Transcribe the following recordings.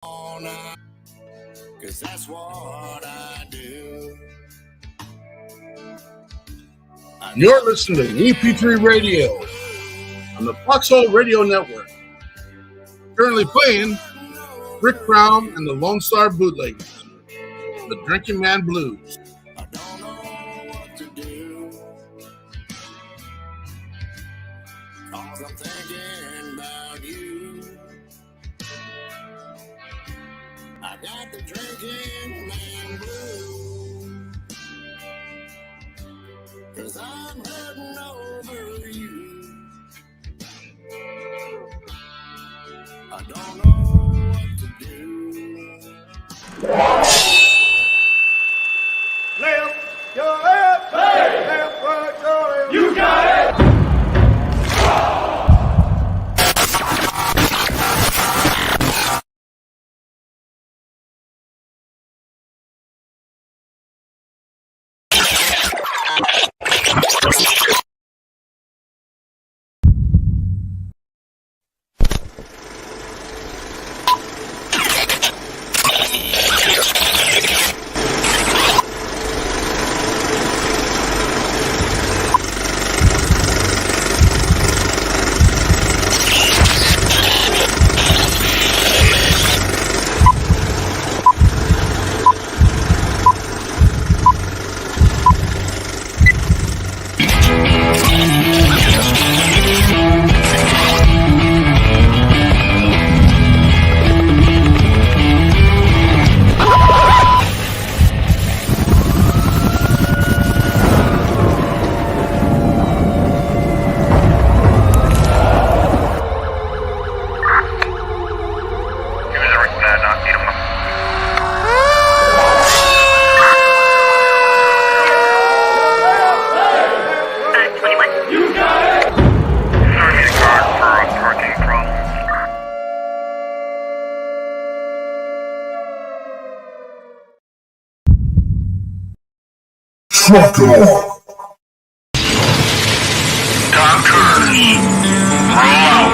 'Cause that's what I do. You're listening to WeP3 Radio on the Foxhole Radio Network. Currently playing Rick Brown and the Lone Star Bootleggers, the Drinking Man Blues. I don't know what to do. 'Cause I'm thinking about you. I got the drinking man blues. 'Cause I'm hurting over you. I don't know what to do. Left, your left, hey. Left, right, your left. You got it! Trucker. Tom Cruise, roll out.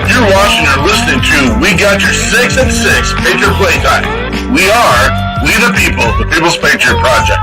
You're watching or listening to We Got Your 6 at 6 Patriot Playtime. We are We the People, the People's Patriot Project.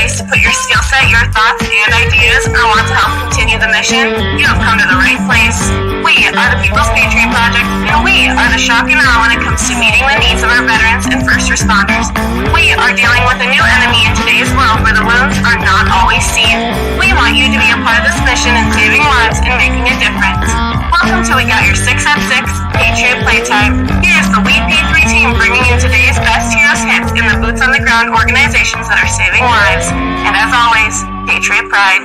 To put your skill set, your thoughts, and ideas, or want to help continue the mission, you have come to the right place. We are the People's Patriot Project, and we are the shock and awe when it comes to meeting the needs of our veterans and first responders. We are dealing with a new enemy in today's world where the wounds are not always seen. We want you to be a part of this mission in saving lives and making a difference. Welcome to We Got Your 6 at 6 Patriot Playtime. Here's the WeP3 team bringing you today's best heroes hits in the boots on the ground organizations that are saving lives. And as always, Patriot Pride.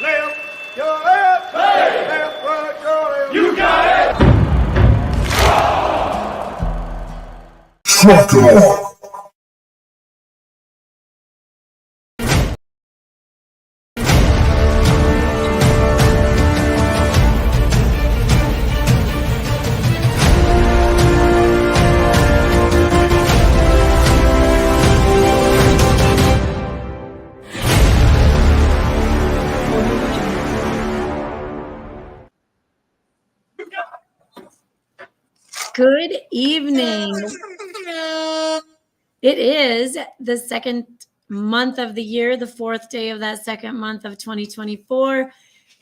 Left, your left, hey. Left, right, your left. You got it! Trucker. Good evening. It is the second month of the year, the fourth day of that second month of 2024.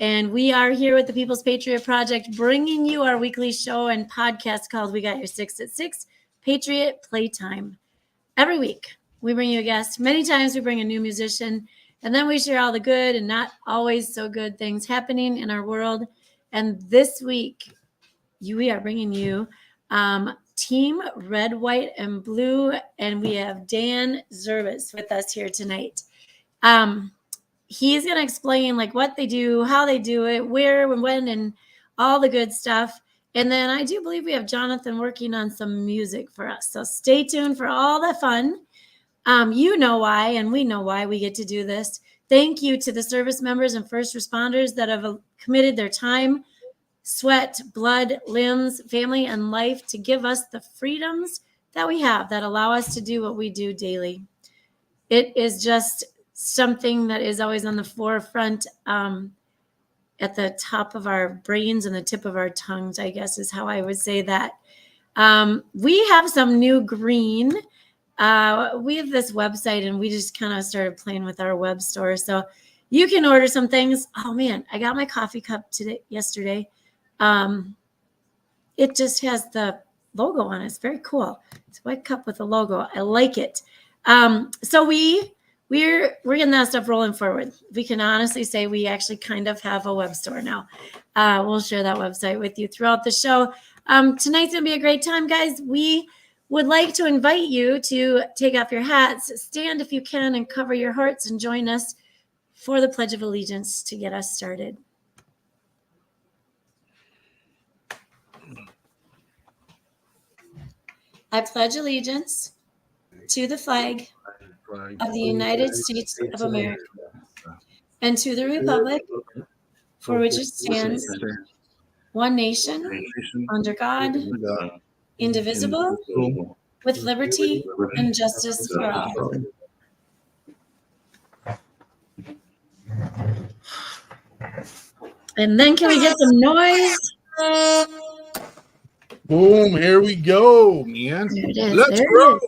And we are here with the People's Patriot Project, bringing you our weekly show and podcast called We Got Your 6 at 6 Patriot Playtime. Every week, we bring you a guest. Many times we bring a new musician, and then we share all the good and not always so good things happening in our world. And this week, we are bringing you Team Red, White, and Blue, and we have Dan Zirbes with us here tonight. He's going to explain like what they do, how they do it, where and when, and all the good stuff. And then I do believe we have Jonathan working on some music for us. So stay tuned for all the fun. You know why, and we know why we get to do this. Thank you to the service members and first responders that have committed their time, sweat, blood, limbs, family, and life to give us the freedoms that we have that allow us to do what we do daily. It is just something that is always on the forefront, at the top of our brains and the tip of our tongues, I guess is how I would say that. We have some new green. We have this website, and we just kind of started playing with our web store. So you can order some things. Oh man, I got my coffee cup yesterday. It just has the logo on it. It's very cool. It's a white cup with a logo. I like it. So we're getting that stuff rolling forward. We can honestly say we actually kind of have a web store now. We'll share that website with you throughout the show. Tonight's gonna be a great time, guys. We would like to invite you to take off your hats, stand if you can, and cover your hearts, and join us for the Pledge of Allegiance to get us started. I pledge allegiance to the flag of the United States of America and to the republic for which it stands, one nation, under God, indivisible, with liberty and justice for all. And then can we get some noise? Boom, here we go, man. There it is. Let's There grow.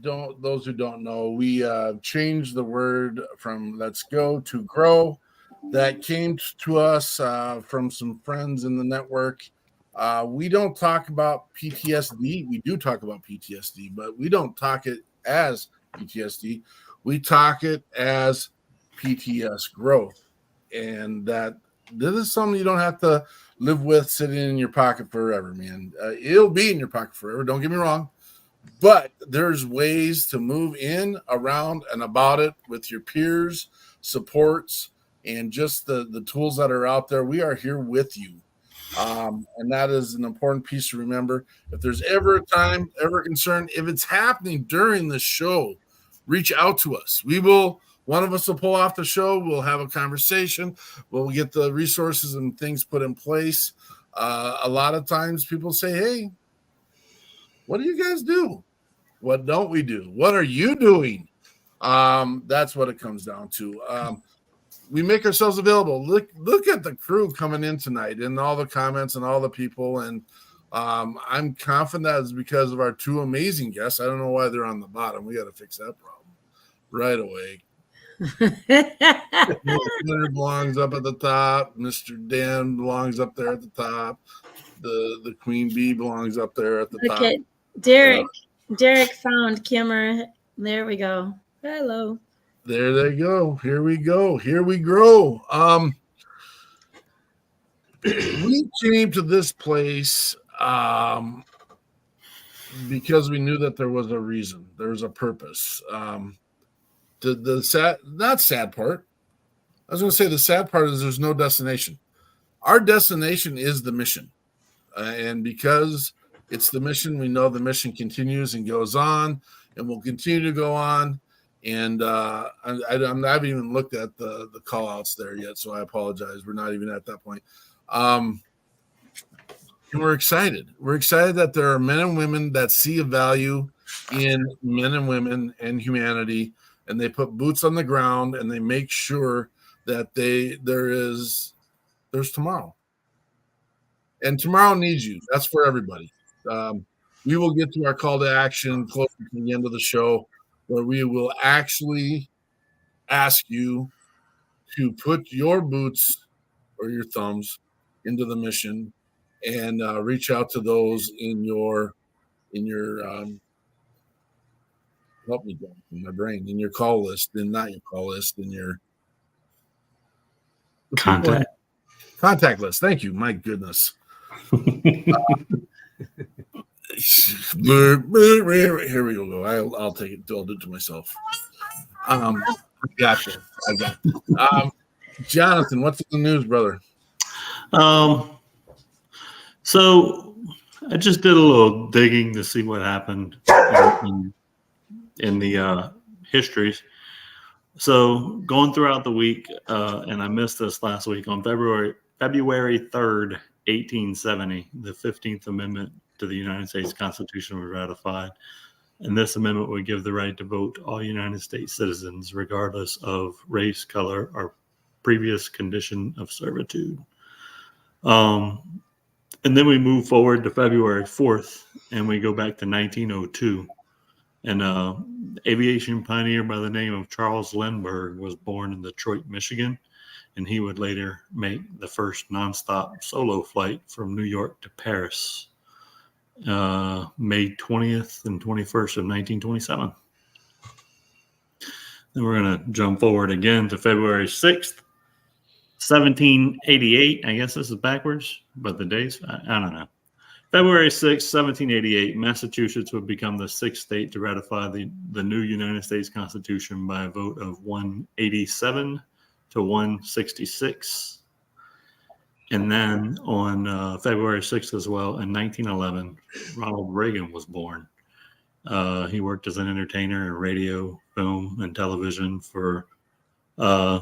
Those who don't know, we changed the word from let's go to grow. That came to us from some friends in the network. We don't talk about PTSD. We do talk about PTSD, but we don't talk it as PTSD. We talk it as PTS growth. And that this is something you don't have to live with sitting in your pocket forever, man. It'll be in your pocket forever. Don't get me wrong. But there's ways to move in, around, and about it with your peers, supports, and just the tools that are out there. We are here with you. And that is an important piece to remember. If there's ever a time, ever a concern, if it's happening during the show, reach out to us. One of us will pull off the show. We'll have a conversation. We'll get the resources and things put in place. A lot of times people say, hey, what do you guys do? What don't we do? What are you doing? That's what it comes down to. We make ourselves available. Look at the crew coming in tonight and all the comments and all the people. And I'm confident that is because of our two amazing guests. I don't know why they're on the bottom. We got to fix that problem right away. Mr. belongs up at the top. Mr. Dan belongs up there at the top. The Queen Bee belongs up there at the top. Okay, Derek. Derek found camera. There we go. Hello. There they go. Here we go. Here we grow. We came to this place because we knew that there was a reason. There was a purpose. The sad part. I was going to say the sad part is there's no destination. Our destination is the mission. And because it's the mission, we know the mission continues and goes on and will continue to go on. And I haven't even looked at the call outs there yet, so I apologize. We're not even at that point. And we're excited. We're excited that there are men and women that see a value in men and women and humanity, and they put boots on the ground and they make sure that there's tomorrow. And tomorrow needs you. That's for everybody. We will get to our call to action closer to the end of the show, where we will actually ask you to put your boots or your thumbs into the mission and reach out to those in your help me go in my brain, in your call list, and not your call list, in your contact list. Thank you. My goodness. Here we go. I'll take it. I'll do it to myself. I got this. Jonathan, what's in the news, brother? So I just did a little digging to see what happened in the histories. So going throughout the week, and I missed this last week, on February 3rd, 1870, the 15th Amendment to the United States Constitution was ratified. And this amendment would give the right to vote to all United States citizens, regardless of race, color, or previous condition of servitude. And then we move forward to February 4th, and we go back to 1902. And aviation pioneer by the name of Charles Lindbergh was born in Detroit, Michigan, and he would later make the first nonstop solo flight from New York to Paris, May 20th and 21st of 1927. Then we're going to jump forward again to February 6th, 1788. I guess this is backwards, but the days, I don't know. February 6, 1788, Massachusetts would become the sixth state to ratify the new United States Constitution by a vote of 187 to 166. And then on February 6th as well, in 1911, Ronald Reagan was born. He worked as an entertainer in radio, film, and television for a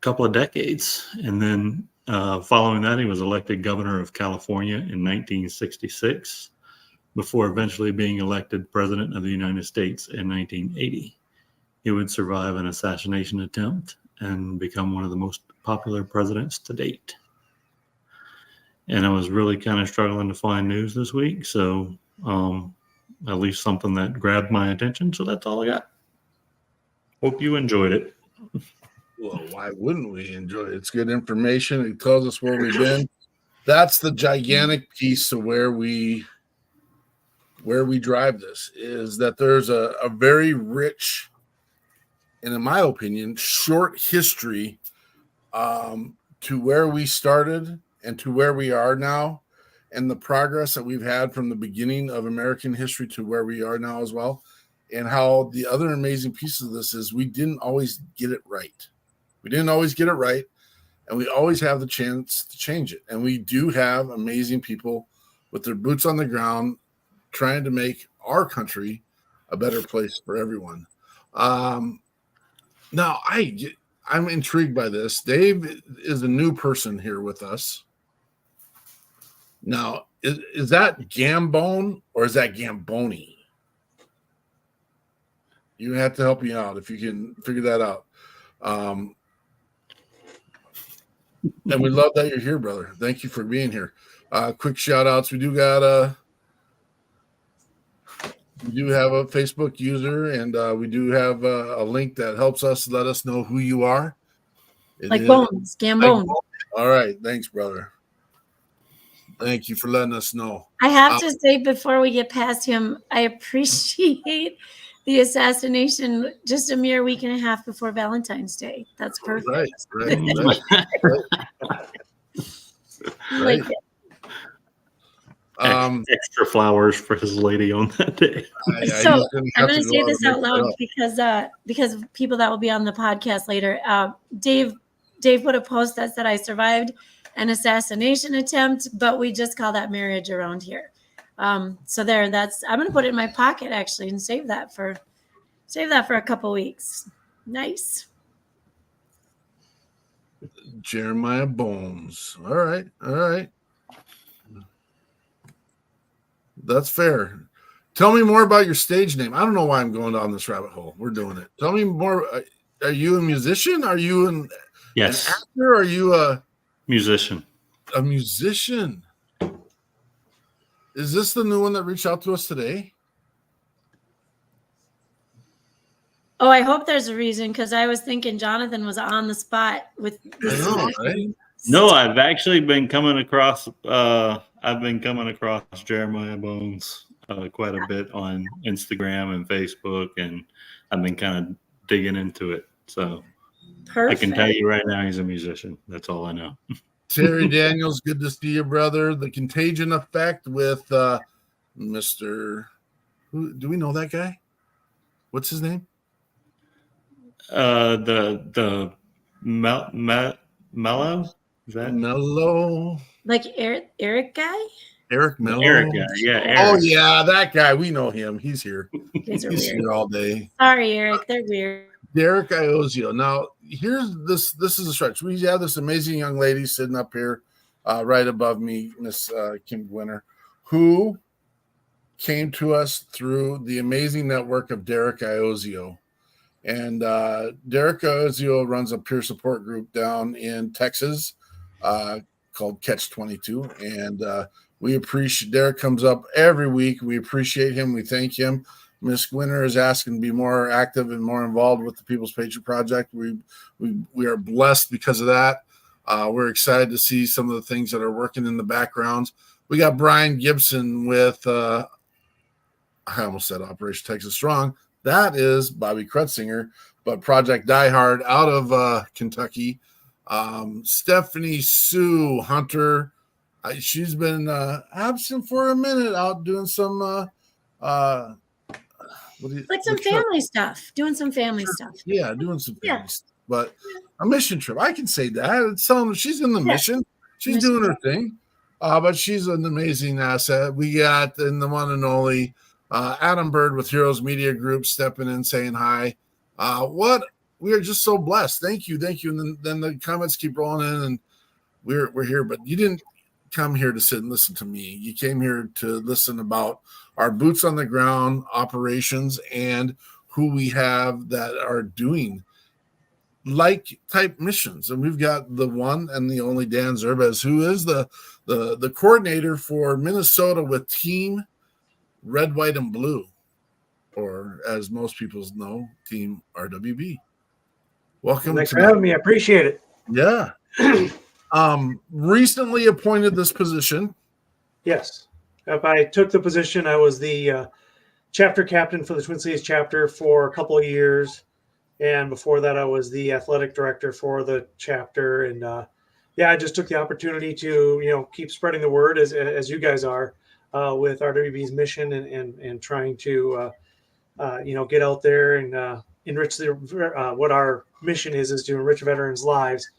couple of decades. And then following that, he was elected governor of California in 1966, before eventually being elected president of the United States in 1980. He would survive an assassination attempt and become one of the most popular presidents to date. And I was really kind of struggling to find news this week, so at least something that grabbed my attention. So that's all I got. Hope you enjoyed it. Well, why wouldn't we enjoy it? It's good information. It tells us where we've been. That's the gigantic piece to where we drive this, is that there's a very rich, and in my opinion, short history to where we started and to where we are now, and the progress that we've had from the beginning of American history to where we are now as well. And how the other amazing piece of this is we didn't always get it right. We didn't always get it right, and we always have the chance to change it. And we do have amazing people with their boots on the ground trying to make our country a better place for everyone. Now, I'm intrigued by this. Dave is a new person here with us. Now, is that Gambone or is that Gamboni? You have to help me out if you can figure that out. And we love that you're here, brother. Thank you for being here. Quick shout outs. We do have a Facebook user, and we do have a link that helps us let us know who you are. Like Bones, Gambone. All right. Thanks, brother. Thank you for letting us know. I have to say, before we get past him, I appreciate the assassination just a mere week and a half before Valentine's Day. That's perfect. Right. Like it. Extra flowers for his lady on that day. So I'm going to say this out loud because people that will be on the podcast later. Dave put a post that said I survived an assassination attempt, but we just call that marriage around here. So I'm going to put it in my pocket actually and save that for a couple weeks. Nice. Jeremiah Bones. All right. That's fair. Tell me more about your stage name. I don't know why I'm going down this rabbit hole. We're doing it. Tell me more. Are you a musician? Are you an actor? Are you a musician? A musician. Is this the new one that reached out to us today? Oh, I hope there's a reason, because I was thinking Jonathan was on the spot with this. Right? No, I've actually been coming across Jeremiah Bones quite a bit on Instagram and Facebook, and I've been kind of digging into it. So perfect. I can tell you right now he's a musician. That's all I know. Terry Daniels, good to see you, brother. The Contagion Effect with Mr. Who, do we know that guy? What's his name? The Mellow? Is that Mellow? Like Eric guy? Eric Mello. Eric guy? Yeah, Eric. Oh yeah, that guy. We know him. He's here. You guys are He's weird. here all day. Sorry, Eric. They're weird. Derek Iozio. Now, here's this. This is a stretch. We have this amazing young lady sitting up here, right above me, Miss Kim Gwinner, who came to us through the amazing network of Derek Iozio. And Derek Iozio runs a peer support group down in Texas called Catch 22. And we appreciate Derek comes up every week. We appreciate him. We thank him. Miss Gwinner is asking to be more active and more involved with the People's Patriot Project. We are blessed because of that. We're excited to see some of the things that are working in the background. We got Brian Gibson with, I almost said Operation Texas Strong. That is Bobby Krutzinger, but Project Die Hard out of Kentucky. Stephanie Sue Hunter, she's been absent for a minute, out doing some Like some family stuff. Doing some family stuff. Yeah, doing some family stuff. But a mission trip, I can say that. It's telling she's in the mission. She's doing her thing. But she's an amazing asset. We got in the one and only Adam Bird with Heroes Media Group stepping in, saying hi. We are just so blessed. Thank you. And then the comments keep rolling in, and we're here. But you didn't come here to sit and listen to me. You came here to listen about our boots on the ground operations and who we have that are doing like type missions. And we've got the one and the only Dan Zirbes, who is the coordinator for Minnesota with Team Red, White, and Blue, or as most people know, Team RWB. Welcome. Thanks for having me. I appreciate it. Yeah. Recently appointed this position. Yes. I took the position. I was the chapter captain for the Twin Cities chapter for a couple of years. And before that, I was the athletic director for the chapter. And I just took the opportunity to, keep spreading the word as you guys are with RWB's mission and trying to, get out there and enrich what our mission is to enrich veterans' lives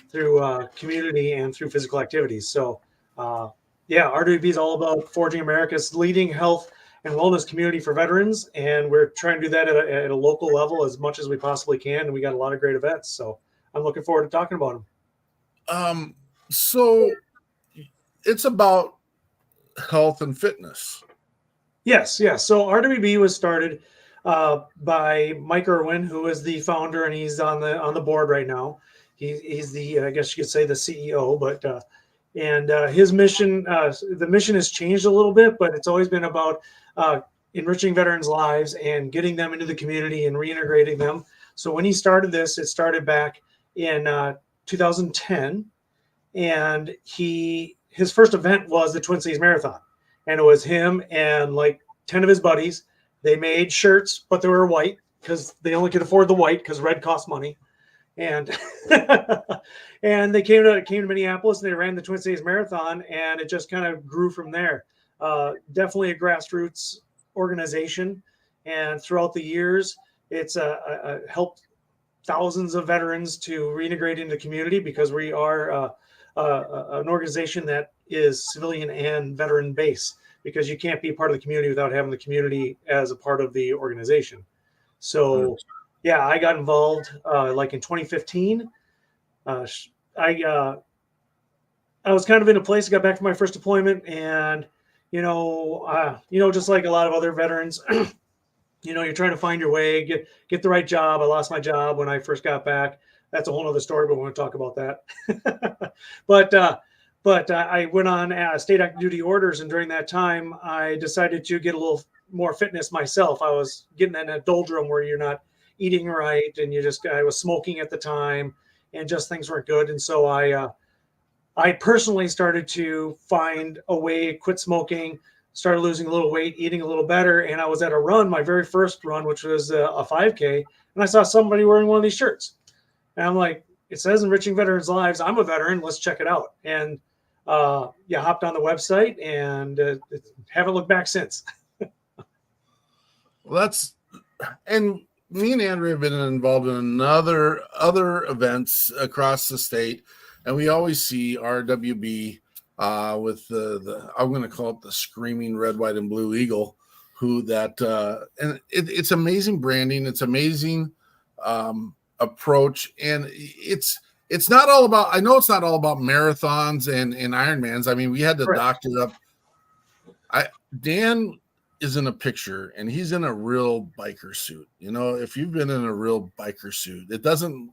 through community and through physical activities. So, RWB is all about forging America's leading health and wellness community for veterans, and we're trying to do that at a local level as much as we possibly can. And we got a lot of great events, so I'm looking forward to talking about them. So it's about health and fitness. Yes. So RWB was started by Mike Irwin, who is the founder, and he's on the board right now. He's the, I guess you could say, the CEO, but his mission, the mission has changed a little bit, but it's always been about enriching veterans' lives and getting them into the community and reintegrating them. So when he started this, it started back in 2010, and his first event was the Twin Cities Marathon, and it was him and like 10 of his buddies. They made shirts, but they were white because they only could afford the white because red costs money. And and they came to Minneapolis, and they ran the Twin Cities Marathon, and it just kind of grew from there. Definitely a grassroots organization, and throughout the years, it's helped thousands of veterans to reintegrate into the community, because we are an organization that is civilian and veteran based, because you can't be part of the community without having the community as a part of the organization. So I got involved like in 2015. I was kind of in a place. I got back from my first deployment, and just like a lot of other veterans, you're trying to find your way, get the right job. I lost my job when I first got back. That's a whole other story, but we want to talk about that. But I went on state active duty orders, and during that time, I decided to get a little more fitness myself. I was getting in a doldrum where you're not eating right, and I was smoking at the time, and just things weren't good. And so I personally started to find a way, quit smoking, started losing a little weight, eating a little better. And I was at a run, my very first run, which was a 5K. And I saw somebody wearing one of these shirts. And I'm like, it says enriching veterans' lives. I'm a veteran. Let's check it out. And hopped on the website and haven't looked back since. Well, and me and Andrew have been involved in other events across the state, and we always see RWB with the I'm going to call it the screaming red, white, and blue eagle, and it's amazing branding. It's amazing approach, and it's not all about. I know it's not all about marathons and Ironmans. I mean, we had to doctor up. Dan is in a picture, and he's in a real biker suit. You know, if you've been in a real biker suit, it doesn't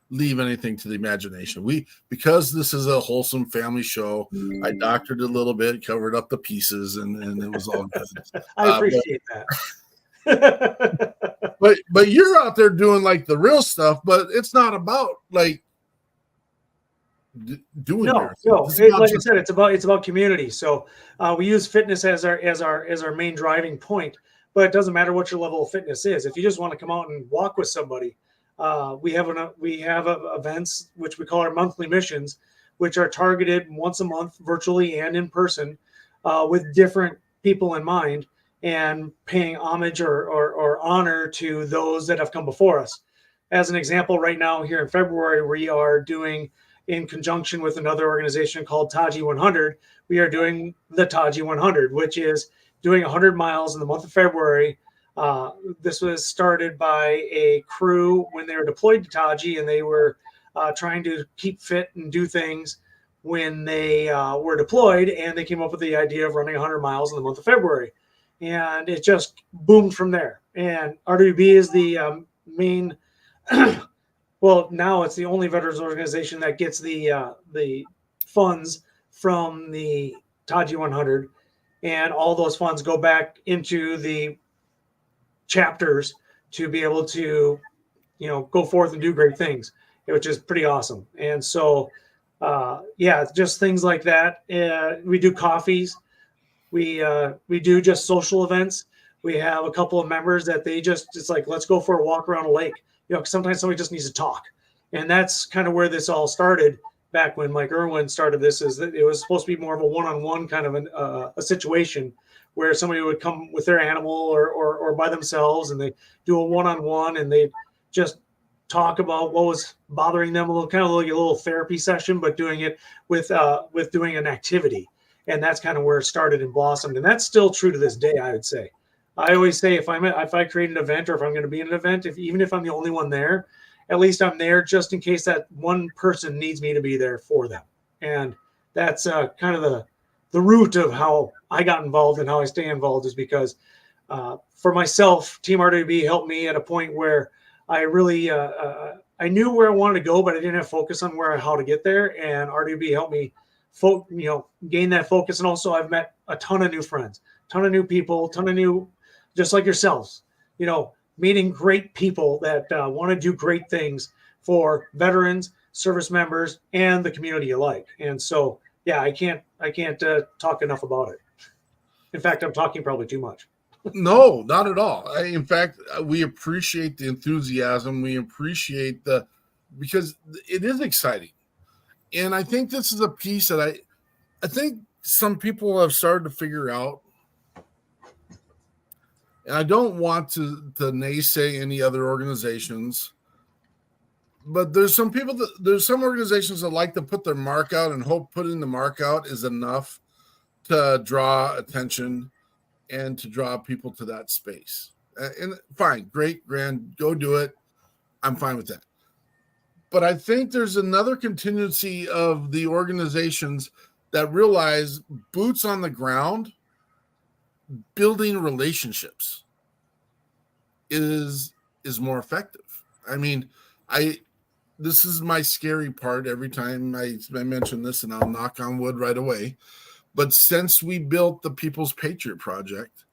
leave anything to the imagination. Because this is a wholesome family show, I doctored a little bit, covered up the pieces, and it was all good. I appreciate that. But you're out there doing like the real stuff, but it's not about like doing no. Like I said, it's about community. So we use fitness as our main driving point, but it doesn't matter what your level of fitness is. If you just want to come out and walk with somebody, we have events which we call our monthly missions, which are targeted once a month, virtually and in person, with different people in mind, and paying homage or honor to those that have come before us. As an example, right now here in February, we are doing, in conjunction with another organization called Taji 100, we are doing the Taji 100, which is doing 100 miles in the month of February. This was started by a crew when they were deployed to Taji, and they were trying to keep fit and do things when they were deployed, and they came up with the idea of running 100 miles in the month of February. And it just boomed from there. And RWB is the main well, now it's the only veterans organization that gets the funds from the Taji 100, and all those funds go back into the chapters to be able to, go forth and do great things, which is pretty awesome. And so, just things like that. We do coffees. We do just social events. We have a couple of members that it's like, let's go for a walk around a lake. Sometimes somebody just needs to talk. And that's kind of where this all started back when Mike Irwin started this, is that it was supposed to be more of a one-on-one kind of a situation where somebody would come with their animal or by themselves, and they do a one-on-one, and they just talk about what was bothering them, kind of like a little therapy session, but doing it with doing an activity. And that's kind of where it started and blossomed. And that's still true to this day, I would say. I always say if I create an event, or if I'm going to be in an event, even if I'm the only one there, at least I'm there just in case that one person needs me to be there for them. And that's kind of the root of how I got involved and how I stay involved, is because for myself, Team RWB helped me at a point where I really I knew where I wanted to go, but I didn't have focus on how to get there. And RWB helped me gain that focus. And also I've met a ton of new friends, ton of new people, ton of new, just like yourselves, meeting great people that want to do great things for veterans, service members, and the community alike. And so, I can't talk enough about it. In fact, I'm talking probably too much. No, not at all. In fact, we appreciate the enthusiasm. We appreciate because it is exciting. And I think this is a piece that I think some people have started to figure out. And I don't want to naysay any other organizations, but there's some organizations that like to put their mark out and hope putting the mark out is enough to draw attention and to draw people to that space. And fine, great, grand, go do it. I'm fine with that. But I think there's another contingency of the organizations that realize boots on the ground, building relationships is more effective. I mean, this is my scary part every time I mention this, and I'll knock on wood right away. But since we built the People's Patriot Project,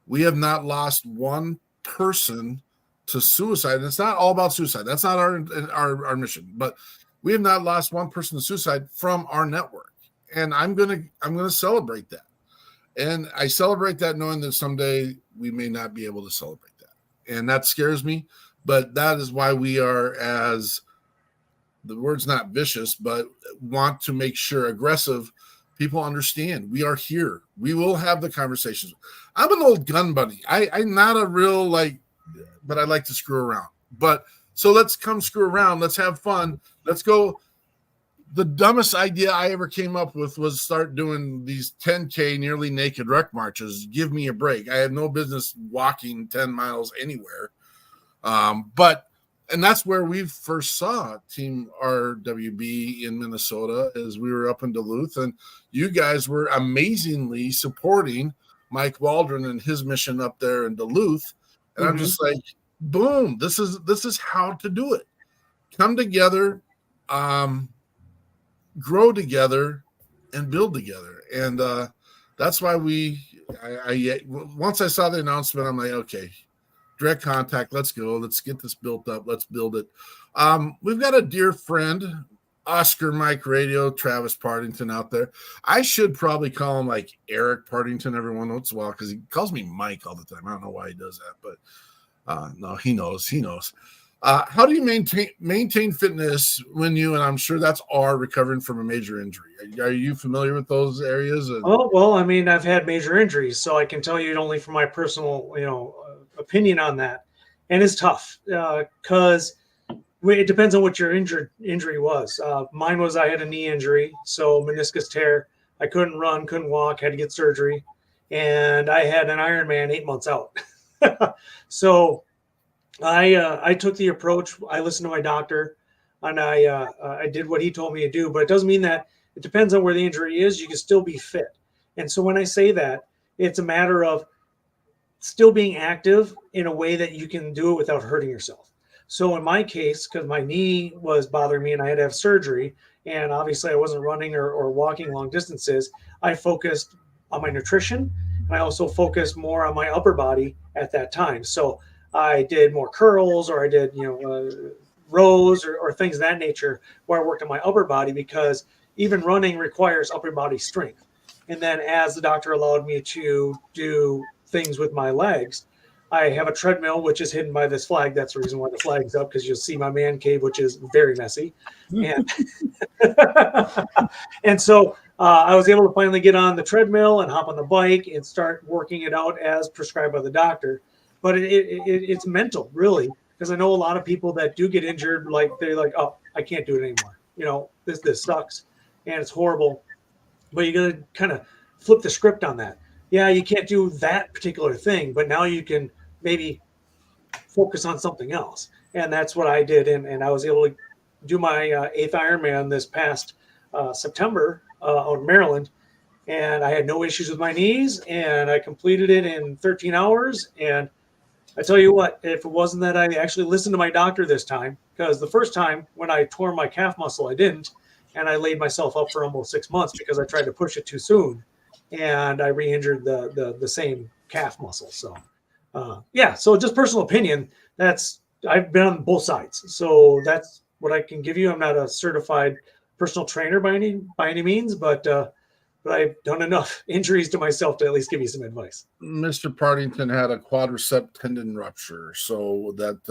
we have not lost one person to suicide. And it's not all about suicide. That's not our mission. But we have not lost one person to suicide from our network. And I'm gonna celebrate that. And I celebrate that knowing that someday we may not be able to celebrate that. And that scares me. But that is why we are as the word's not vicious, but want to make sure aggressive people understand we are here. We will have the conversations. I'm an old gun bunny. I'm not a real but I like to screw around. But so let's come screw around. Let's have fun. Let's go. The dumbest idea I ever came up with was start doing these 10K nearly naked rec marches. Give me a break. I have no business walking 10 miles anywhere. And that's where we first saw Team RWB in Minnesota, as we were up in Duluth, and you guys were amazingly supporting Mike Waldron and his mission up there in Duluth. And I'm just like, boom, this is how to do it. Come together, grow together, and build together. And that's why once I saw the announcement, I'm like, okay, direct contact. Let's go. Let's get this built up. Let's build it. We've got a dear friend, Oscar Mike Radio, Travis Partington out there. I should probably call him like Eric Partington every once in a while because he calls me Mike all the time. I don't know why he does that, but no, he knows. He knows. How do you maintain fitness when you, and I'm sure that's recovering from a major injury? Are you familiar with those areas? Oh, well, I mean, I've had major injuries, so I can tell you only from my personal, opinion on that. And it's tough because it depends on what your injury was. Mine was I had a knee injury, so meniscus tear. I couldn't run, couldn't walk, had to get surgery. And I had an Ironman 8 months out. So I took the approach. I listened to my doctor, and I did what he told me to do. But it doesn't mean that it depends on where the injury is. You can still be fit. And so when I say that, it's a matter of still being active in a way that you can do it without hurting yourself. So in my case, because my knee was bothering me and I had to have surgery, and obviously I wasn't running or walking long distances, I focused on my nutrition, and I also focused more on my upper body at that time. So I did more curls, or I did, rows or things of that nature where I worked on my upper body, because even running requires upper body strength. And then as the doctor allowed me to do things with my legs, I have a treadmill, which is hidden by this flag. That's the reason why the flag's up, because you'll see my man cave, which is very messy. And, and so I was able to finally get on the treadmill and hop on the bike and start working it out as prescribed by the doctor. But it's mental, really, because I know a lot of people that do get injured, they're like, oh, I can't do it anymore. This sucks and it's horrible. But you got to kind of flip the script on that. Yeah, you can't do that particular thing, but now you can maybe focus on something else. And that's what I did. And I was able to do my 8th Ironman this past September out in Maryland. And I had no issues with my knees, and I completed it in 13 hours. And I tell you what, if it wasn't that I actually listened to my doctor this time, because the first time when I tore my calf muscle, I didn't. And I laid myself up for almost 6 months because I tried to push it too soon. And I re-injured the same calf muscle. So, so just personal opinion. I've been on both sides. So that's what I can give you. I'm not a certified personal trainer by any means, but I've done enough injuries to myself to at least give you some advice. Mr. Partington had a quadricep tendon rupture. So that's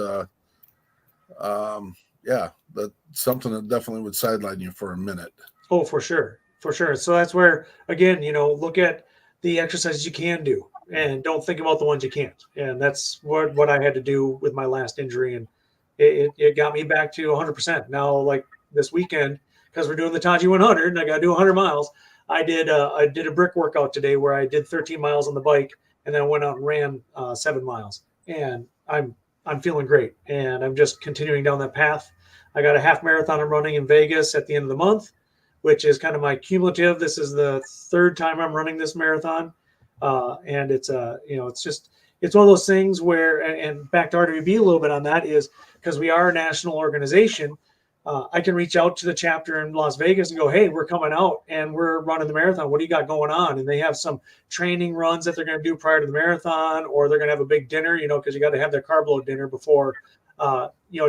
something that definitely would sideline you for a minute. Oh, for sure. For sure. So that's where, again, look at the exercises you can do and don't think about the ones you can't. And that's what I had to do with my last injury. And it got me back to 100%. Now, like this weekend, because we're doing the Taji 100 and I got to do 100 miles, I did a brick workout today where I did 13 miles on the bike, and then I went out and ran 7 miles. And I'm feeling great. And I'm just continuing down that path. I got a half marathon I'm running in Vegas at the end of the month, which is kind of my cumulative. This is the 3rd time I'm running this marathon. And it's it's one of those things where, and back to RWB a little bit on that, is because we are a national organization, I can reach out to the chapter in Las Vegas and go, hey, we're coming out and we're running the marathon. What do you got going on? And they have some training runs that they're going to do prior to the marathon, or they're going to have a big dinner, because you got to have their carb load dinner before,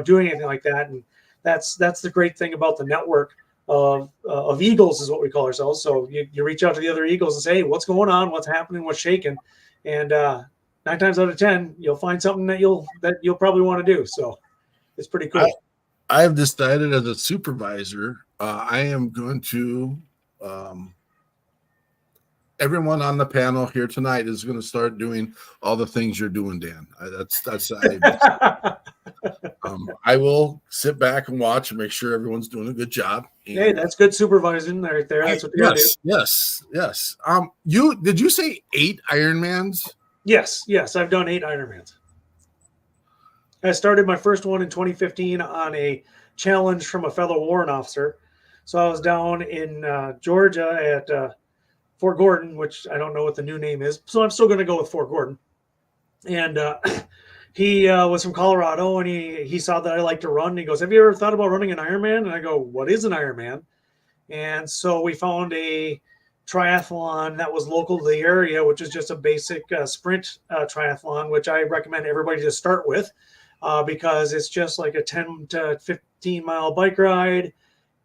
doing anything like that. And that's the great thing about the network of Eagles, is what we call ourselves. So you reach out to the other Eagles and say, hey, what's going on? What's happening? What's shaking? And 9 times out of 10, you'll find something that you'll probably want to do. So it's pretty cool. I've decided as a supervisor, I am going to. Everyone on the panel here tonight is going to start doing all the things you're doing, Dan. I will sit back and watch and make sure everyone's doing a good job. Hey, that's good supervising right there. That's what you gotta do. Yes. Did you say 8 Ironmans? Yes. I've done 8 Ironmans. I started my first one in 2015 on a challenge from a fellow warrant officer. So I was down in Georgia at Fort Gordon, which I don't know what the new name is. So I'm still going to go with Fort Gordon. And he was from Colorado, and he saw that I like to run. He goes, "Have you ever thought about running an Ironman?" And I go, "What is an Ironman?" And so we found a triathlon that was local to the area, which is just a basic sprint triathlon, which I recommend everybody to start with because it's just like a 10 to 15 mile bike ride.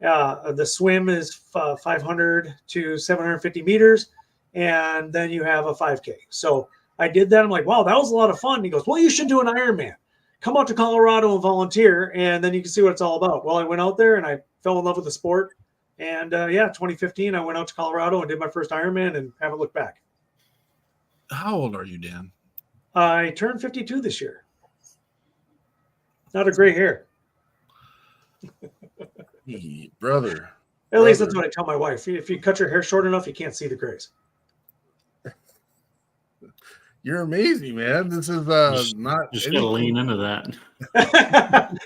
The swim is 500 to 750 meters, and then you have a 5K. So I did that. I'm like, wow, that was a lot of fun. He goes, well, you should do an Ironman. Come out to Colorado and volunteer, and then you can see what it's all about. Well, I went out there, and I fell in love with the sport. And 2015, I went out to Colorado and did my first Ironman and haven't looked back. How old are you, Dan? I turned 52 this year. Not a gray hair. Hey, brother. At least that's what I tell my wife. If you cut your hair short enough, you can't see the grays. You're amazing, man. This is not just gotta lean into that.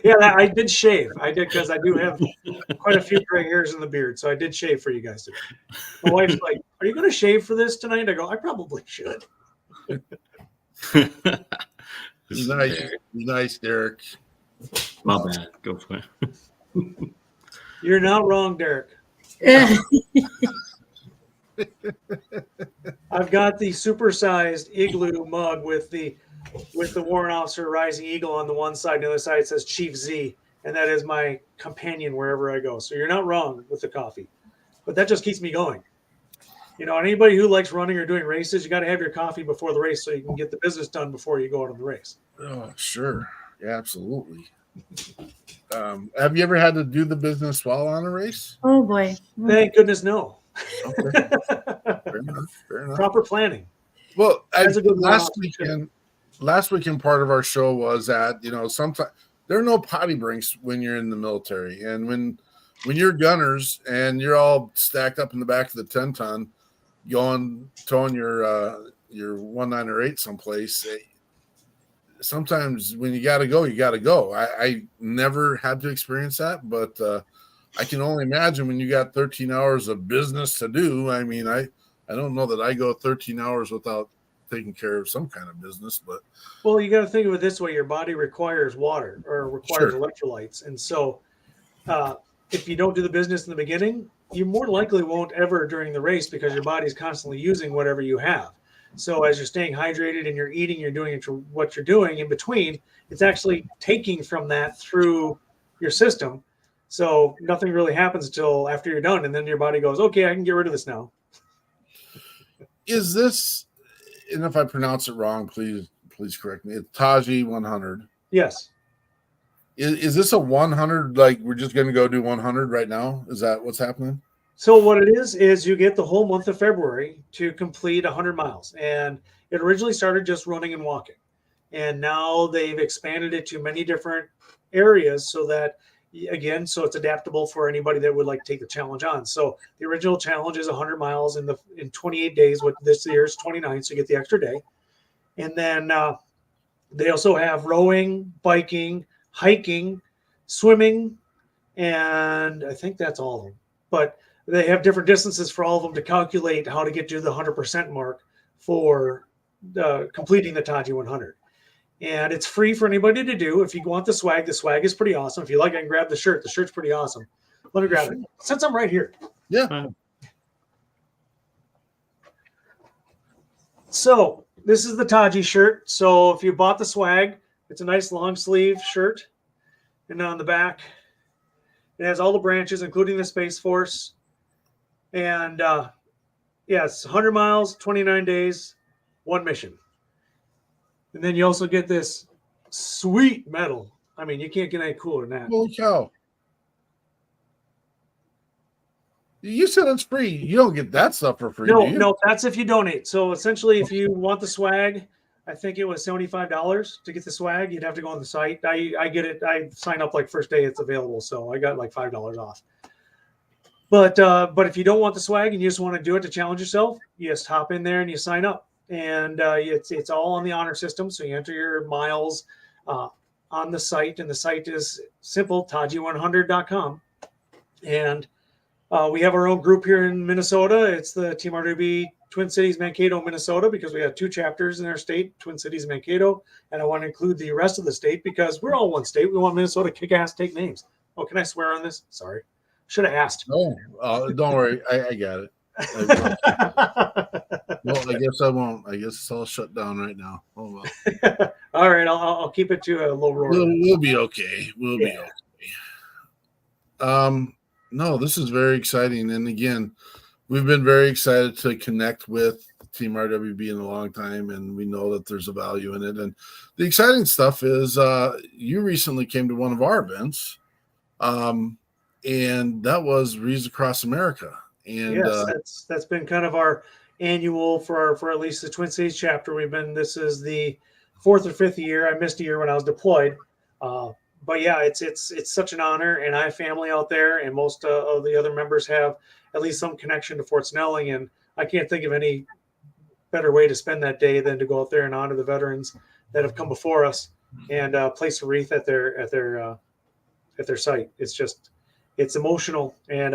Yeah, I did shave. I did because I do have quite a few gray hairs in the beard, so I did shave for you guys today. My wife's like, "Are you going to shave for this tonight?" I go, "I probably should." Nice, Derek. My bad. Go for it. You're not wrong, Derek. I've got the supersized igloo mug with the warrant officer Rising Eagle on the one side, and the other side it says Chief Z, and that is my companion wherever I go. So you're not wrong with the coffee, but that just keeps me going. You know, anybody who likes running or doing races, you got to have your coffee before the race so you can get the business done before you go out on the race. Oh, sure. Yeah, absolutely. Have you ever had to do the business while on a race? Oh boy. Thank goodness, no. Okay. Fair enough. Proper planning. Well, last weekend part of our show was that, sometimes there are no potty breaks when you're in the military. And when you're gunners and you're all stacked up in the back of the 10-ton towing your 1908 someplace, sometimes when you got to go, you got to go. I never had to experience that, but I can only imagine when you got 13 hours of business to do. I mean, I don't know that I go 13 hours without taking care of some kind of business, but. Well, you got to think of it this way. Your body requires water or requires electrolytes. And so if you don't do the business in the beginning, you more likely won't ever during the race because your body's constantly using whatever you have. So as you're staying hydrated and you're eating, you're doing what you're doing in between, it's actually taking from that through your system. So nothing really happens until after you're done. And then your body goes, okay, I can get rid of this now. Is this, and if I pronounce it wrong, please correct me. It's Taji 100. Yes. Is this a 100? Like we're just going to go do 100 right now? Is that what's happening? So what it is you get the whole month of February to complete 100 miles. And it originally started just running and walking. And now they've expanded it to many different areas so that, again, so it's adaptable for anybody that would like to take the challenge on. So the original challenge is 100 miles in 28 days. What this year is 29, so you get the extra day. And then they also have rowing, biking, hiking, swimming, and I think that's all of them. But they have different distances for all of them to calculate how to get to the 100% mark for completing the Taji 100. And it's free for anybody to do. If you want the swag is pretty awesome. If you like, I can grab the shirt. The shirt's pretty awesome. Let me grab it. Since I'm right here. Yeah. So this is the Taji shirt. So if you bought the swag, it's a nice long sleeve shirt. And on the back, it has all the branches, including the Space Force. And it's 100 miles, 29 days, one mission. And then you also get this sweet medal I mean, you can't get any cooler than that. Holy cow. You said it's free. You don't get that stuff for free, do you? No, that's if you donate. So essentially, if you want the swag, I think it was $75 to get the swag. You'd have to go on the site. I get it. I sign up like first day it's available, so I got like $5 off. But if you don't want the swag and you just want to do it to challenge yourself, you just hop in there and you sign up. And it's all on the honor system. So you enter your miles on the site, and the site is simple, taji100.com. And we have our own group here in Minnesota. It's the Team RWB Twin Cities, Mankato, Minnesota, because we have 2 chapters in our state, Twin Cities, Mankato. And I want to include the rest of the state because we're all one state. We want Minnesota to kick ass, take names. Oh, can I swear on this? Sorry. Should have asked. No, don't worry. I got it. Well, I guess I won't. I guess it's all shut down right now. Oh, well. All right. I'll keep it to a low roar. We'll be okay. We'll be okay. No, this is very exciting. And again, we've been very excited to connect with Team RWB in a long time, and we know that there's a value in it. And the exciting stuff is you recently came to one of our events, and that was Reads Across America. And yes, that's been kind of our annual for at least the Twin Cities chapter. This is the 4th or 5th year. I missed a year when I was deployed. But yeah, it's such an honor, and I have family out there, and most of the other members have at least some connection to Fort Snelling, and I can't think of any better way to spend that day than to go out there and honor the veterans that have come before us and place a wreath at their site. It's emotional, and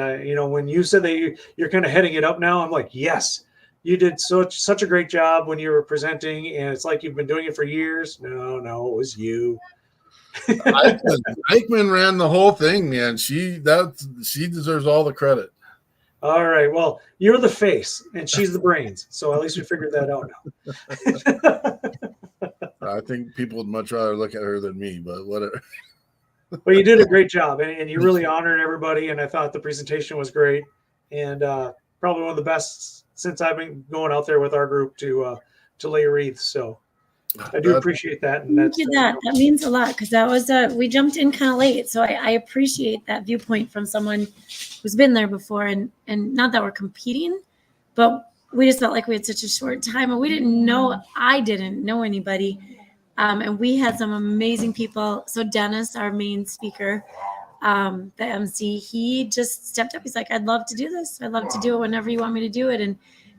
when you said that you're kind of heading it up now, I'm like, yes, you did such a great job when you were presenting, and it's like you've been doing it for years. No, it was you. Eichmann ran the whole thing, man. She deserves all the credit. All right. Well, you're the face and she's the brains. So at least we figured that out now. I think people would much rather look at her than me, but whatever. Well, you did a great job, and you really honored everybody. And I thought the presentation was great, and probably one of the best since I've been going out there with our group to lay a wreath. So I do appreciate that. And Thank you. That means a lot, because that was we jumped in kind of late, so I appreciate that viewpoint from someone who's been there before, and not that we're competing, but we just felt like we had such a short time, and I didn't know anybody, and we had some amazing people. So Dennis, our main speaker, the MC, he just stepped up. He's like, "I'd love to do this. I'd love to do it whenever you want me to do it," and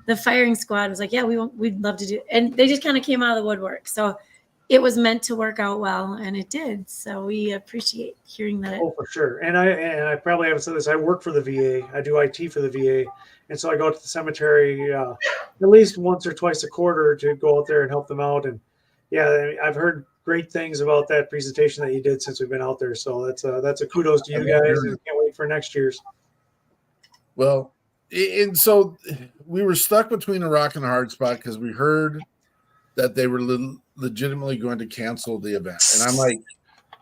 the firing squad was like, yeah, we'd love to do it. And they just kind of came out of the woodwork. So it was meant to work out well, and it did. So we appreciate hearing that. Oh, for sure. And I probably haven't said this. I work for the VA. I do IT for the VA. And so I go to the cemetery at least once or twice a quarter to go out there and help them out. And yeah, I've heard great things about that presentation that you did since we've been out there. So that's a kudos to you guys, and can't wait for next year's. Well, and so we were stuck between a rock and a hard spot because we heard that they were legitimately going to cancel the event. And I'm like,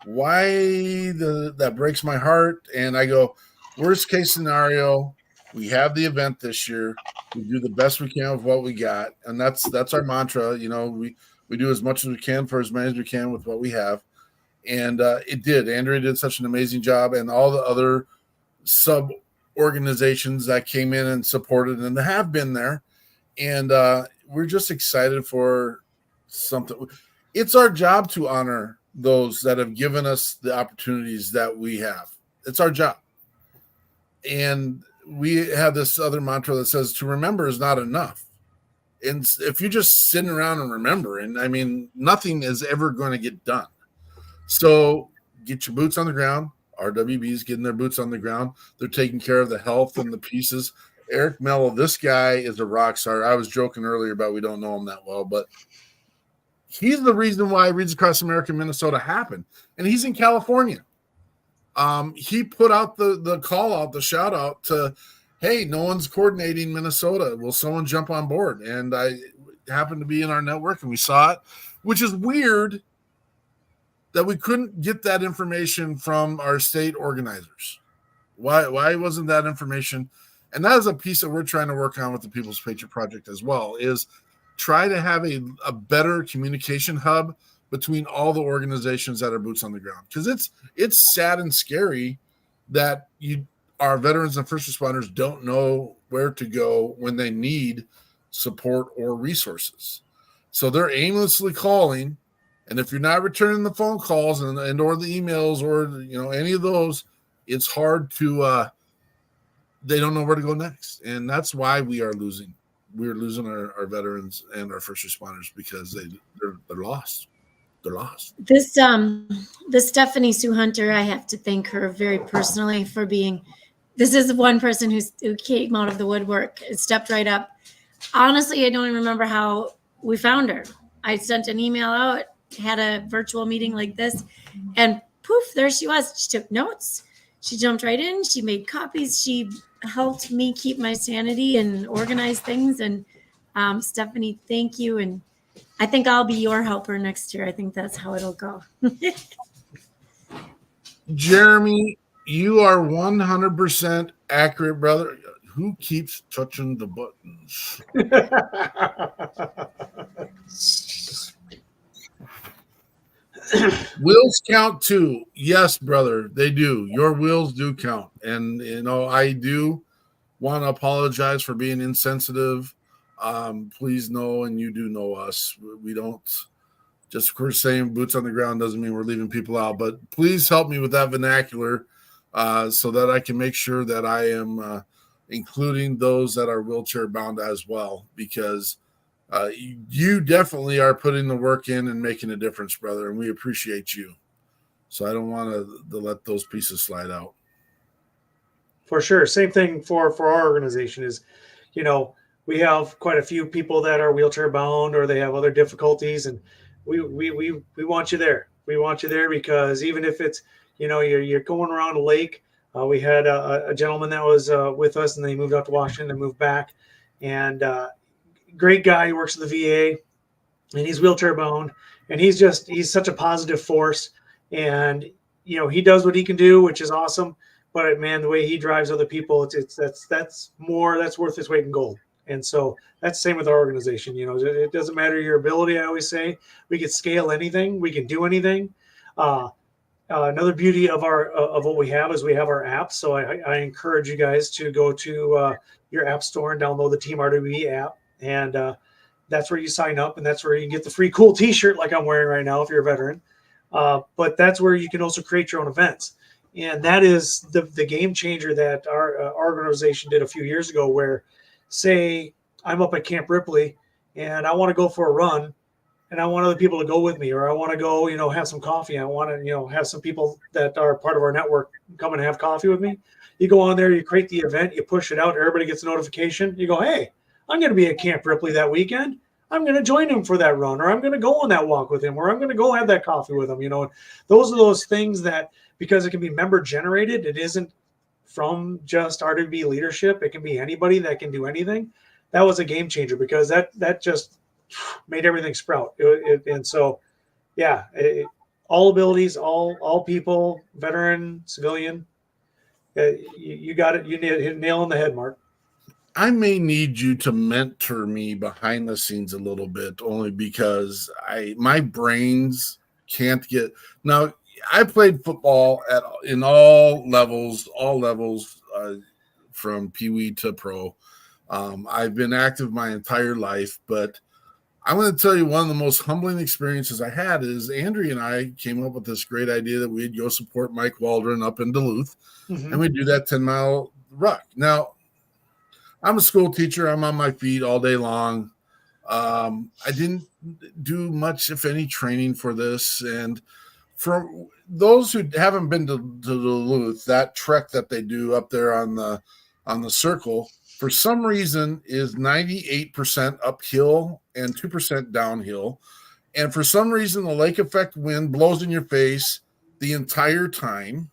why? That breaks my heart. And I go, worst case scenario, we have the event this year. We do the best we can with what we got. And that's our mantra. We do as much as we can for as many as we can with what we have. And it did. Andrea did such an amazing job, and all the other sub organizations that came in and supported and have been there, and we're just excited for something. It's our job to honor those that have given us the opportunities that we have. It's our job, and we have this other mantra that says to remember is not enough. And if you're just sitting around and remembering, I mean, nothing is ever going to get done. So get your boots on the ground. RWB's getting their boots on the ground. They're taking care of the health and the pieces. Eric Mello, this guy is a rock star. I was joking earlier about we don't know him that well, but he's the reason why Reads Across America, Minnesota happened. And he's in California. He put out the call out, the shout out to, hey, no one's coordinating Minnesota. Will someone jump on board? And I happened to be in our network and we saw it, which is weird that we couldn't get that information from our state organizers. Why wasn't that information? And that is a piece that we're trying to work on with the People's Patriot Project as well, is try to have a better communication hub between all the organizations that are boots on the ground, because it's sad and scary that our veterans and first responders don't know where to go when they need support or resources. So they're aimlessly calling, and if you're not returning the phone calls and or the emails or any of those, it's hard to they don't know where to go next. And that's why we're losing our veterans and our first responders, because they're lost. They're lost. This Stephanie Sue Hunter, I have to thank her very personally for being. This is one person who came out of the woodwork and stepped right up. Honestly, I don't even remember how we found her. I sent an email out, had a virtual meeting like this, and poof, there she was. She took notes. She jumped right in. She made copies. She helped me keep my sanity and organize things. And Stephanie, thank you. And I think I'll be your helper next year. I think that's how it'll go. Jeremy, you are 100% accurate, brother. Who keeps touching the buttons? Wheels count too. Yes, brother, they do. Your wheels do count. And, I do want to apologize for being insensitive. Please know, and you do know us. We don't just we're saying boots on the ground doesn't mean we're leaving people out, but please help me with that vernacular so that I can make sure that I am including those that are wheelchair bound as well, because you definitely are putting the work in and making a difference, brother, and we appreciate you. So I don't want to let those pieces slide out. For sure. Same thing for our organization is, we have quite a few people that are wheelchair bound or they have other difficulties, and we want you there. We want you there because even if it's, you're going around a lake. We had a gentleman that was with us, and then he moved out to Washington and moved back. And great guy. He works at the VA, and he's wheelchair bound. And he's such a positive force. And he does what he can do, which is awesome. But man, the way he drives other people, that's worth its weight in gold. And so that's the same with our organization. It doesn't matter your ability. I always say we can scale anything. We can do anything. Another beauty of what we have is we have our app. So I encourage you guys to go to your app store and download the Team RWB app. And that's where you sign up, and that's where you can get the free cool t-shirt like I'm wearing right now if you're a veteran. But that's where you can also create your own events. And that is the game changer that our organization did a few years ago, where say I'm up at Camp Ripley and I want to go for a run and I want other people to go with me, or I want to go, have some coffee. I want to, have some people that are part of our network come and have coffee with me. You go on there, you create the event, you push it out, everybody gets a notification. You go, hey, I'm going to be at Camp Ripley that weekend. I'm going to join him for that run, or I'm going to go on that walk with him, or I'm going to go have that coffee with him. Those are those things that, because it can be member generated, it isn't from just RWB leadership. It can be anybody that can do anything. That was a game changer, because that just made everything sprout. And so, yeah, all abilities, all people, veteran, civilian, you got it. You hit a nail on the head, Mark. I may need you to mentor me behind the scenes a little bit, only because my brains can't get now. I played football in all levels, from Pee Wee to pro. I've been active my entire life, but I'm going to tell you one of the most humbling experiences I had is Andrea and I came up with this great idea that we'd go support Mike Waldron up in Duluth, and we'd do that 10-mile ruck. Now, I'm a school teacher. I'm on my feet all day long. I didn't do much, if any, training for this. And for those who haven't been to Duluth, that trek that they do up there on the circle, for some reason, is 98% uphill and 2% downhill. And for some reason, the lake effect wind blows in your face the entire time.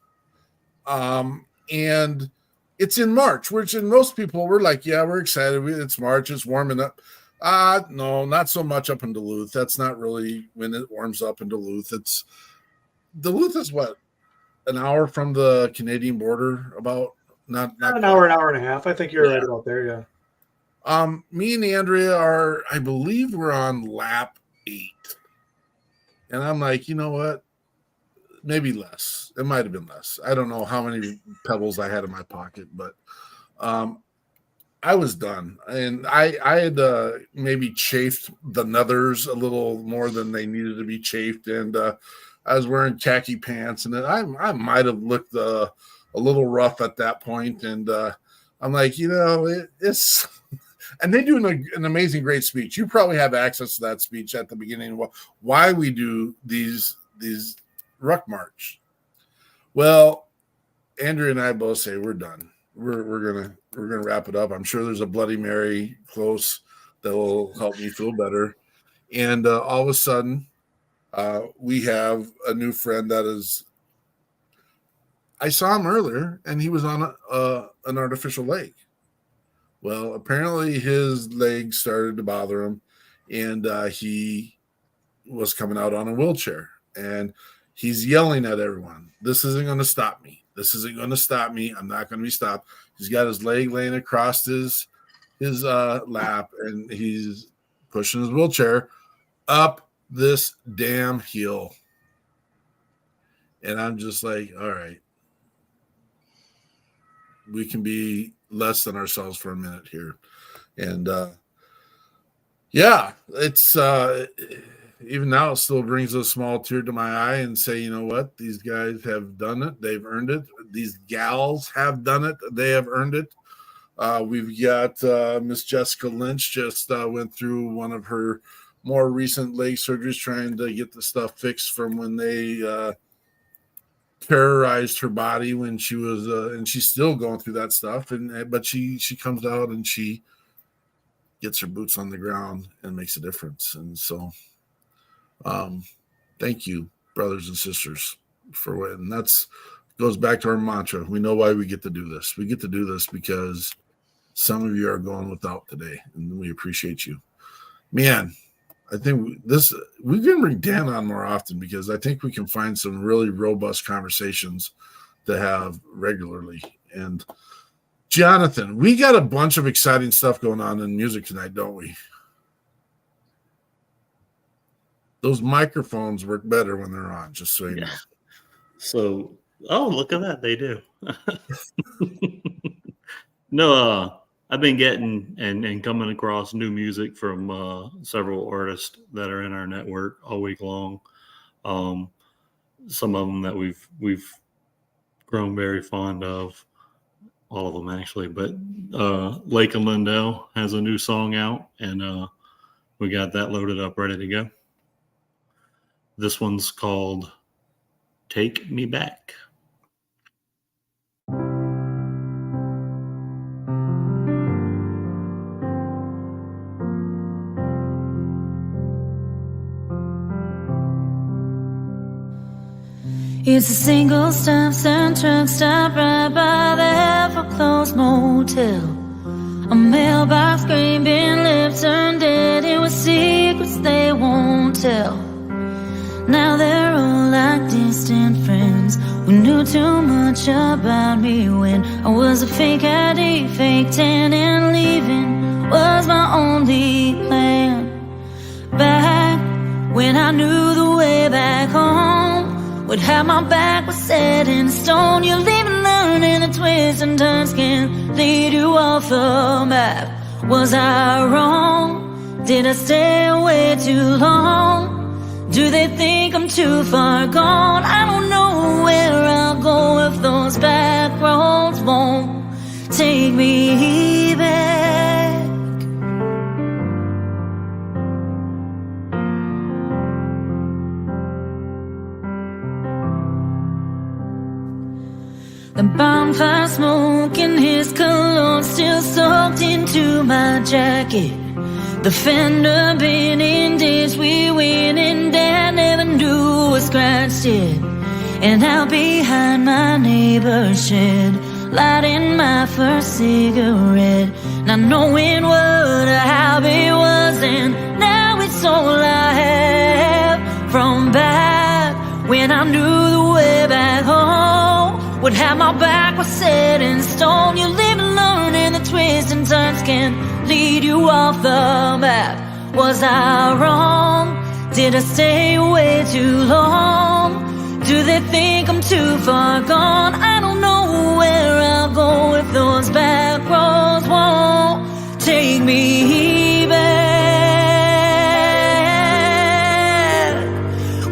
And it's in March, which in most people, we're like, yeah, we're excited. It's March. It's warming up. No, not so much up in Duluth. That's not really when it warms up in Duluth. Duluth is what, an hour from the Canadian border, about not an hour and a half. I think you're right about there. Yeah. Me and Andrea I believe we're on lap 8. And I'm like, you know what? Maybe less. It might have been less. I don't know how many pebbles I had in my pocket, but I was done. And I had maybe chafed the nethers a little more than they needed to be chafed. And I was wearing khaki pants, and I might have looked a little rough at that point. And I'm like, you know, it's – and they do an amazing, great speech. You probably have access to that speech at the beginning of why we do these Ruck March. Well, Andrew and I both say we're done. We're gonna wrap it up. I'm sure there's a Bloody Mary close that will help me feel better. And all of a sudden, we have a new friend that is. I saw him earlier, and he was on an artificial leg. Well, apparently his leg started to bother him, and he was coming out on a wheelchair. And he's yelling at everyone, "This isn't going to stop me. This isn't going to stop me. I'm not going to be stopped." He's got his leg laying across his lap, and he's pushing his wheelchair up this damn hill. And I'm just like, all right, we can be less than ourselves for a minute here. And yeah, it's even now it still brings a small tear to my eye and say, you know what, these guys have done it. They've earned it. These gals have done it. They have earned it. We've got Miss Jessica Lynch just went through one of her more recent leg surgeries, trying to get the stuff fixed from when they terrorized her body when she was and she's still going through that stuff. But she comes out and she gets her boots on the ground and makes a difference. And so thank you, brothers and sisters, for what. And that's goes back to our mantra. We know why we get to do this. We get to do this because some of you are going without today, and we appreciate you. Man, I think we can bring Dan on more often, because I think we can find some really robust conversations to have regularly. And Jonathan, we got a bunch of exciting stuff going on in music tonight, don't we? Those microphones work better when they're on, just so you know. So, look at that. They do. No, I've been getting and coming across new music from several artists that are in our network all week long. Some of them that we've grown very fond of, all of them actually. But Lake and Lindell has a new song out, and we got that loaded up, ready to go. This one's called "Take Me Back." It's a single stop sign truck stop right by the foreclosed motel. A mailbox screaming, lips turned dead, and with secrets they won't tell. Now they're all like distant friends who knew too much about me when I was a fake ID, fake tan, and leaving was my only plan. Back when I knew the way back home would have my back was set in stone. You live and learn, and the twists and turns can lead you off the map. Was I wrong? Did I stay away too long? Do they think I'm too far gone? I don't know where I'll go if those back roads won't take me back. The bonfire smoke and his cologne still soaked into my jacket. The fender bending ditch we went in, Dad never knew I scratched it. And out behind my neighbor's shed, lighting my first cigarette, not knowing what a habit was, and now it's all I have. From back when I knew the way back home would have my back was set in stone. You live and learn, and the twists and turns can lead you off the map. Was I wrong? Did I stay away too long? Do they think I'm too far gone? I don't know where I'll go if those back roads won't take me back.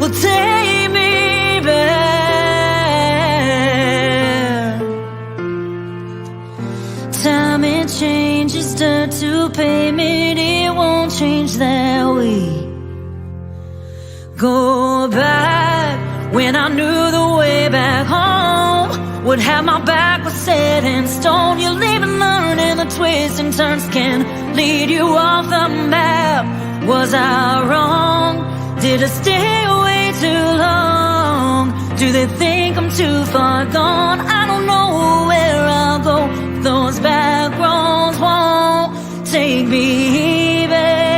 Well, take me back. Time it changes dirt to pavement, it won't change that way. Go back when I knew the way back home would have my back was set in stone. You live and learn, and the twists and turns can lead you off the map. Was I wrong? Did I stay away too long? Do they think I'm too far gone? I don't know where I'll go. Those back roads won't take me back.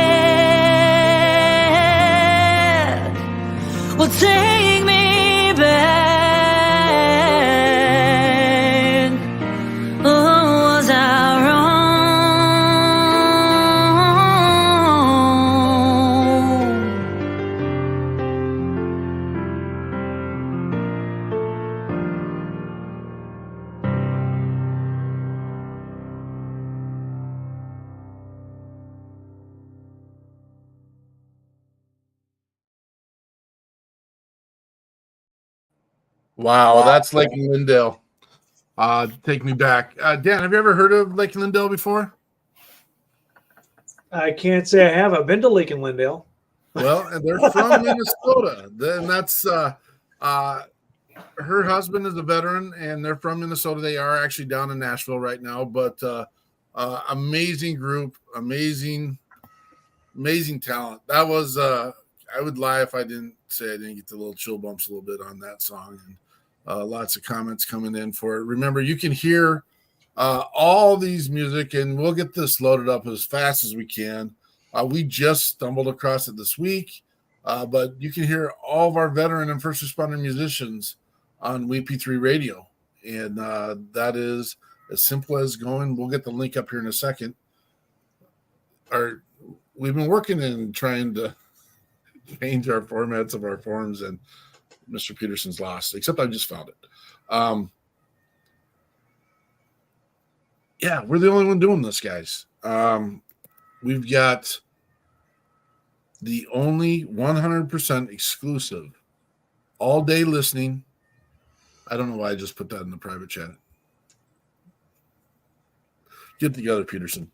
Well, take me back. Oh, was I wrong? Wow, that's Lake and Lindale. Take me back. Dan, have you ever heard of Lake and Lindale before? I can't say I have. I've been to Lake and Lindale. Well, and they're from Minnesota. And that's her husband is a veteran, and they're from Minnesota. They are actually down in Nashville right now, but amazing group, amazing talent. That was I would lie if I didn't say I didn't get the little chill bumps a little bit on that song. And lots of comments coming in for it. Remember, you can hear all these music, and we'll get this loaded up as fast as we can. We just stumbled across it this week, but you can hear all of our veteran and first responder musicians on WeP3 radio. And that is as simple as going. We'll get the link up here in a second. We've been working and trying to change our formats of our forms, and Mr. Peterson's lost, except I just found it. Yeah, we're the only one doing this, guys. We've got the only 100% exclusive all-day listening. I don't know why I just put that in the private chat. Get together, Peterson.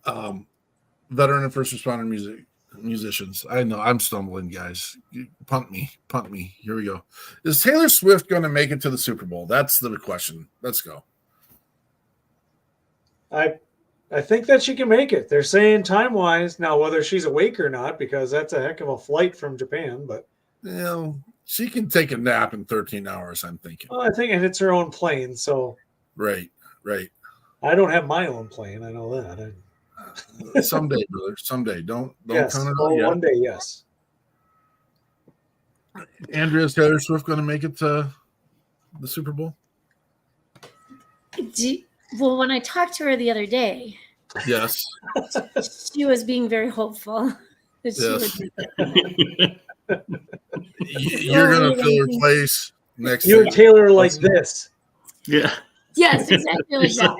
Veteran and first responder musicians. I know I'm stumbling, guys. Punt me. Here we go. Is Taylor Swift going to make it to the Super Bowl? That's the question. Let's go. I think that she can make it. They're saying time-wise. Now, whether she's awake or not, because that's a heck of a flight from Japan, but she can take a nap in 13 hours, I'm thinking. Well, I think it's her own plane, so Right. I don't have my own plane. I know that. Someday, brother. Someday. Don't Yes. count it Oh, out yet. one day, yes. Andrea, is Taylor Swift going to make it to the Super Bowl? Well, when I talked to her the other day, Yes. she was being very hopeful that she Yes. would. You're going to fill her place next You year. and Taylor are like this. Yeah. Yes, exactly like that.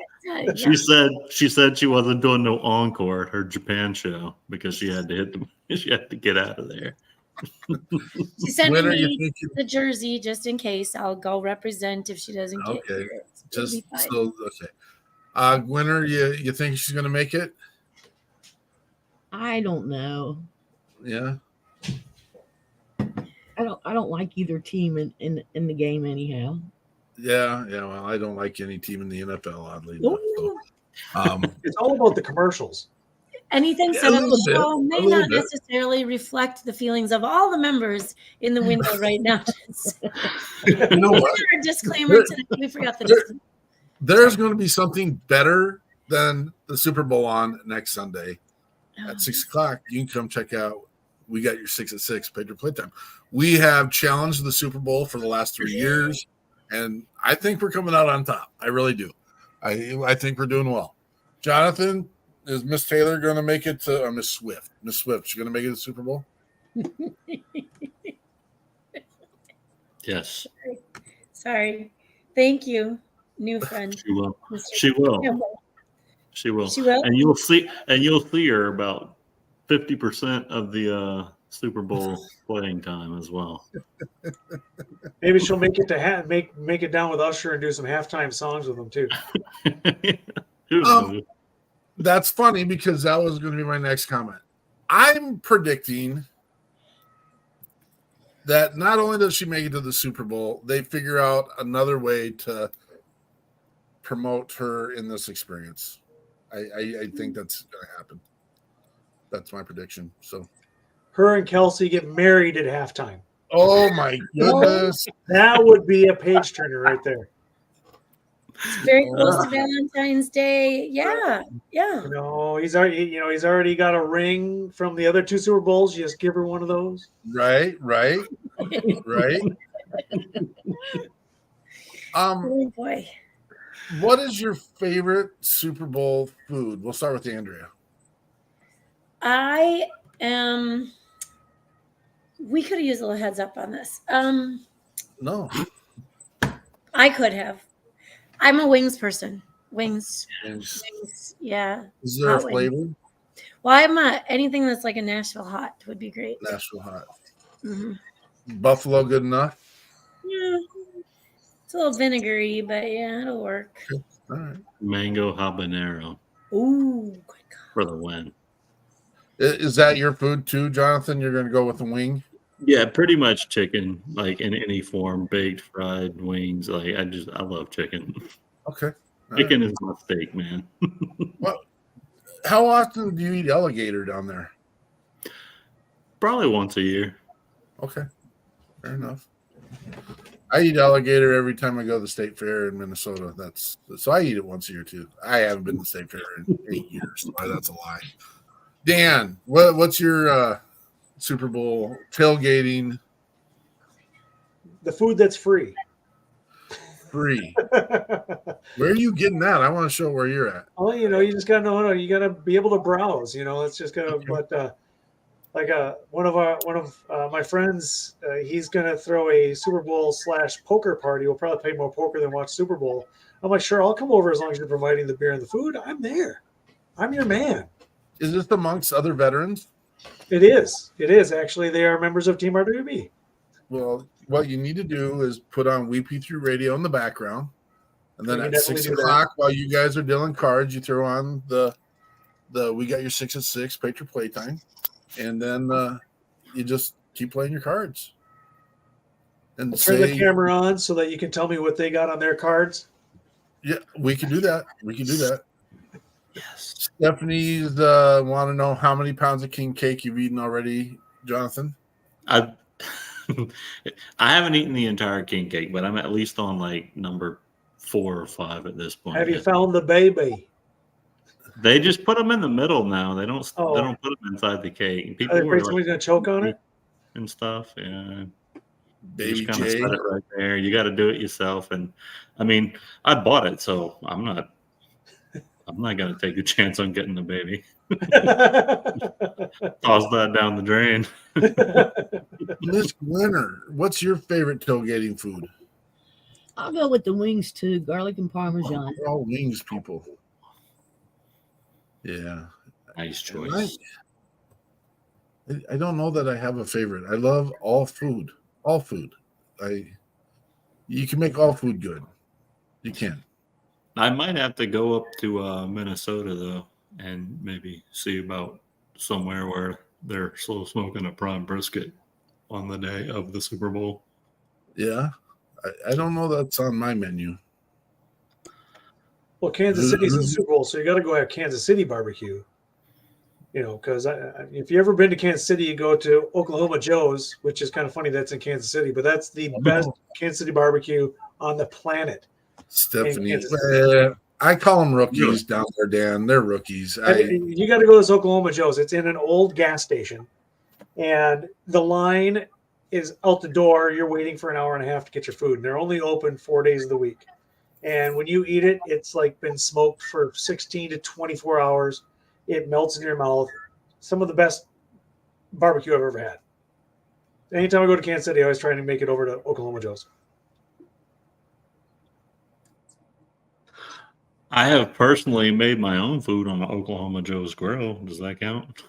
She said she wasn't doing no encore at her Japan show because she had to get out of there. She sent When are you me thinking? the jersey just in case. I'll go represent if she doesn't get Okay. here. Just It'll be fine. so okay. Winner, you think she's going to make it? I don't know. Yeah. I don't like either team in the game anyhow. Yeah. Well, I don't like any team in the NFL, oddly enough. So, It's all about the commercials. Anything Yeah, said a on the little bit, show a may little not bit. necessarily reflect the feelings of all the members in the window right now. you know what? Our disclaimer today. We forgot the disclaimer. There's going to be something better than the Super Bowl on next Sunday at 6:00. You can come check out. We got your 6 at 6 Patriot Playtime. We have challenged the Super Bowl for the last 3 years, and I think we're coming out on top. I really do. I think we're doing well. Jonathan, Is Miss Taylor going to make it to Miss Swift? Miss Swift, she going to make it to the Super Bowl? Yes, Sorry. Thank you, new friend. she will. Mr. She will. Campbell. She will. She will? And you'll see. And you'll see her about 50% of the Super Bowl playing time as well. Maybe she'll make it to make it down with Usher and do some halftime songs with them too. That's funny because that was going to be my next comment. I'm predicting that not only does she make it to the Super Bowl, they figure out another way to promote her in this experience. I think that's going to happen. That's my prediction. So, her and Kelsey get married at halftime. Oh my goodness, that would be a page turner right there. It's very close to Valentine's Day. Yeah. You know, he's already got a ring from the other 2 Super Bowls. You just give her one of those. Right. Oh boy. What is your favorite Super Bowl food? We'll start with Andrea. We could have used a little heads up on this. No. I could have. I'm a wings person. Wings. Yeah. Is there a Hot flavor? wings. Well, anything that's like a Nashville hot would be great. Nashville hot. Mm-hmm. Buffalo good enough? Yeah. It's a little vinegary, but yeah, it'll work. Okay. All right. Mango habanero. Ooh, good God. For the win. Is that your food too, Jonathan? You're going to go with the wing? Yeah, pretty much chicken, like in any form, baked, fried, wings. Like I love chicken. Okay. Chicken is my steak, man. Well, how often do you eat alligator down there? Probably once a year. Okay. Fair enough. I eat alligator every time I go to the state fair in Minnesota. So I eat it once a year too. I haven't been to the state fair in 8 years. So that's a lie. Dan, what's your Super Bowl tailgating? The food that's free. Free. Where are you getting that? I want to show where you're at. Oh, you just gotta know. You gotta be able to browse. It's just gonna. But one of my friends, he's gonna throw a Super Bowl / poker party. We'll probably play more poker than watch Super Bowl. I'm like, sure, I'll come over as long as you're providing the beer and the food. I'm there. I'm your man. Is this amongst other veterans? It is. It is actually. They are members of Team RWB. Well, what you need to do is put on WeP3 radio in the background, and then at 6 o'clock, while you guys are dealing cards, you throw on the We Got Your 6 at 6 Patriot Playtime, and then you just keep playing your cards. And turn the camera on so that you can tell me what they got on their cards. Yeah, we can do that. Yes. Stephanie's want to know how many pounds of king cake you've eaten already, Jonathan. I haven't eaten the entire king cake, but I'm at least on like number 4 or 5 at this point. Have you found the baby? They just put them in the middle now. They don't put them inside the cake. People are someone's gonna choke on it and stuff. Yeah, baby kind of set it right there. You got to do it yourself. And I mean, I bought it, so I'm not gonna take a chance on getting the baby. Toss that down the drain. Miss Glenner, what's your favorite tailgating food? I'll go with the wings too, garlic and parmesan. We're all wings people. Yeah. Nice choice. I don't know that I have a favorite. I love all food. All food. You can make all food good. You can. I might have to go up to Minnesota though, and maybe see about somewhere where they're still smoking a prime brisket on the day of the Super Bowl. Yeah, I don't know that's on my menu. Well, Kansas City's in the Super Bowl, so you got to go have Kansas City barbecue. Because if you've ever been to Kansas City, you go to Oklahoma Joe's, which is kind of funny that's in Kansas City, but that's the best Kansas City barbecue on the planet. Stephanie, I call them rookies down there, Dan. They're rookies. You got to go to this Oklahoma Joe's. It's in an old gas station, and the line is out the door. You're waiting for an hour and a half to get your food, and they're only open 4 days of the week. And when you eat it, it's like been smoked for 16 to 24 hours. It melts in your mouth. Some of the best barbecue I've ever had. Anytime I go to Kansas City, I always try to make it over to Oklahoma Joe's. I have personally made my own food on the Oklahoma Joe's grill. Does that count?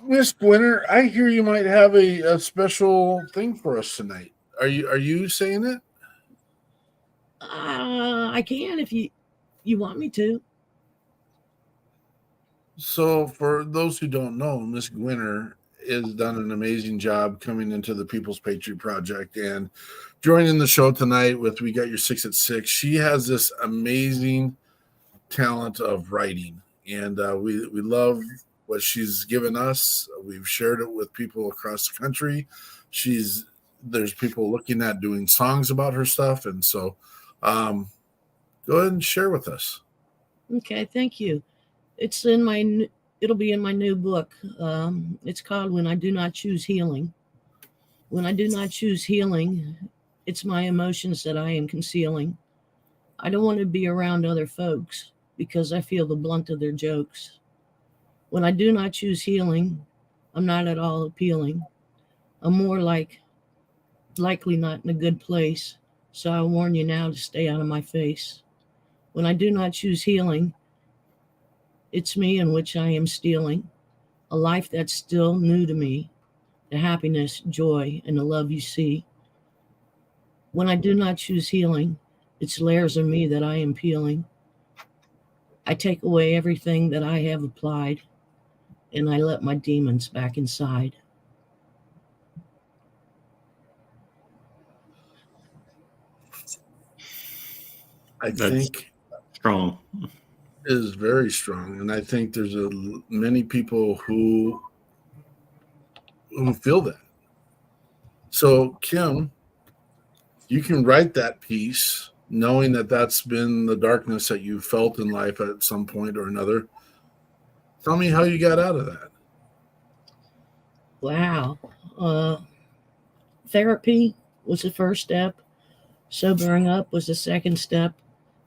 Miss Gwinner, I hear you might have a special thing for us tonight. Are you saying it? I can if you want me to. So, for those who don't know, Miss Gwinner has done an amazing job coming into the People's Patriot Project and joining the show tonight with We Got Your 6 at 6. She has this amazing talent of writing, and we love what she's given us. We've shared it with people across the country. There's people looking at doing songs about her stuff, and so go ahead and share with us. Okay, thank you. It'll be in my new book. It's called When I Do Not Choose Healing. When I do not choose healing, it's my emotions that I am concealing. I don't want to be around other folks because I feel the blunt of their jokes. When I do not choose healing, I'm not at all appealing. I'm more likely not in a good place, so I warn you now to stay out of my face. When I do not choose healing, it's me in which I am stealing, a life that's still new to me, the happiness, joy, and the love you see. When I do not choose healing, it's layers of me that I am peeling. I take away everything that I have applied, and I let my demons back inside. That's think strong. Is very strong, and I think there's many people who feel that. So, Kim, you can write that piece knowing that that's been the darkness that you felt in life at some point or another. Tell me how you got out of that. Wow. Therapy was the first step. Sobering up was the second step.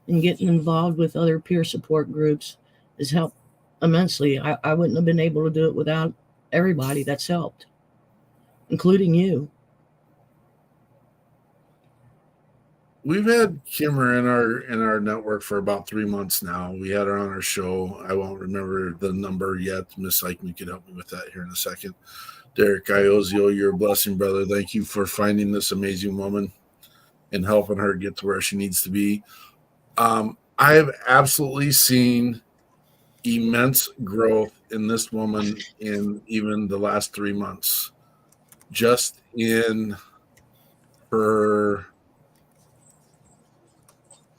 And getting involved with other peer support groups has helped immensely. I wouldn't have been able to do it without everybody that's helped, including you. We've had Kimmer in our network for about 3 months now. We had her on our show. I won't remember the number yet. Miss Eichman could help me with that here in a second. Derek Iozio, you're a blessing, brother. Thank you for finding this amazing woman and helping her get to where she needs to be. I have absolutely seen immense growth in this woman in even the last 3 months. Just in her,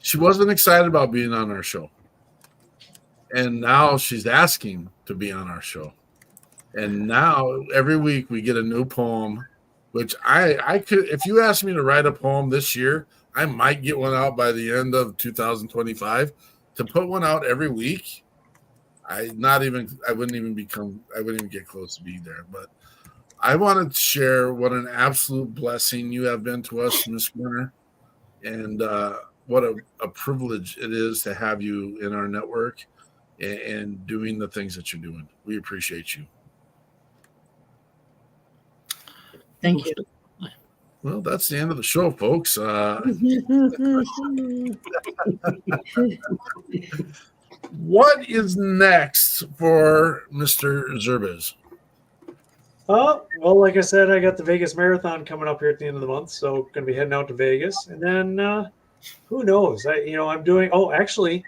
she wasn't excited about being on our show. And now she's asking to be on our show. And now every week we get a new poem, which I could, if you asked me to write a poem this year, I might get one out by the end of 2025. To put one out every week, I wouldn't even get close to being there. But I wanted to share what an absolute blessing you have been to us, Ms. Werner, and what a privilege it is to have you in our network and doing the things that you're doing. We appreciate you. Thank you. Well, that's the end of the show, folks. What is next for Mr. Zirbes? Well, like I said, I got the Vegas Marathon coming up here at the end of the month, so going to be heading out to Vegas, and then who knows? I'm doing. Oh, actually,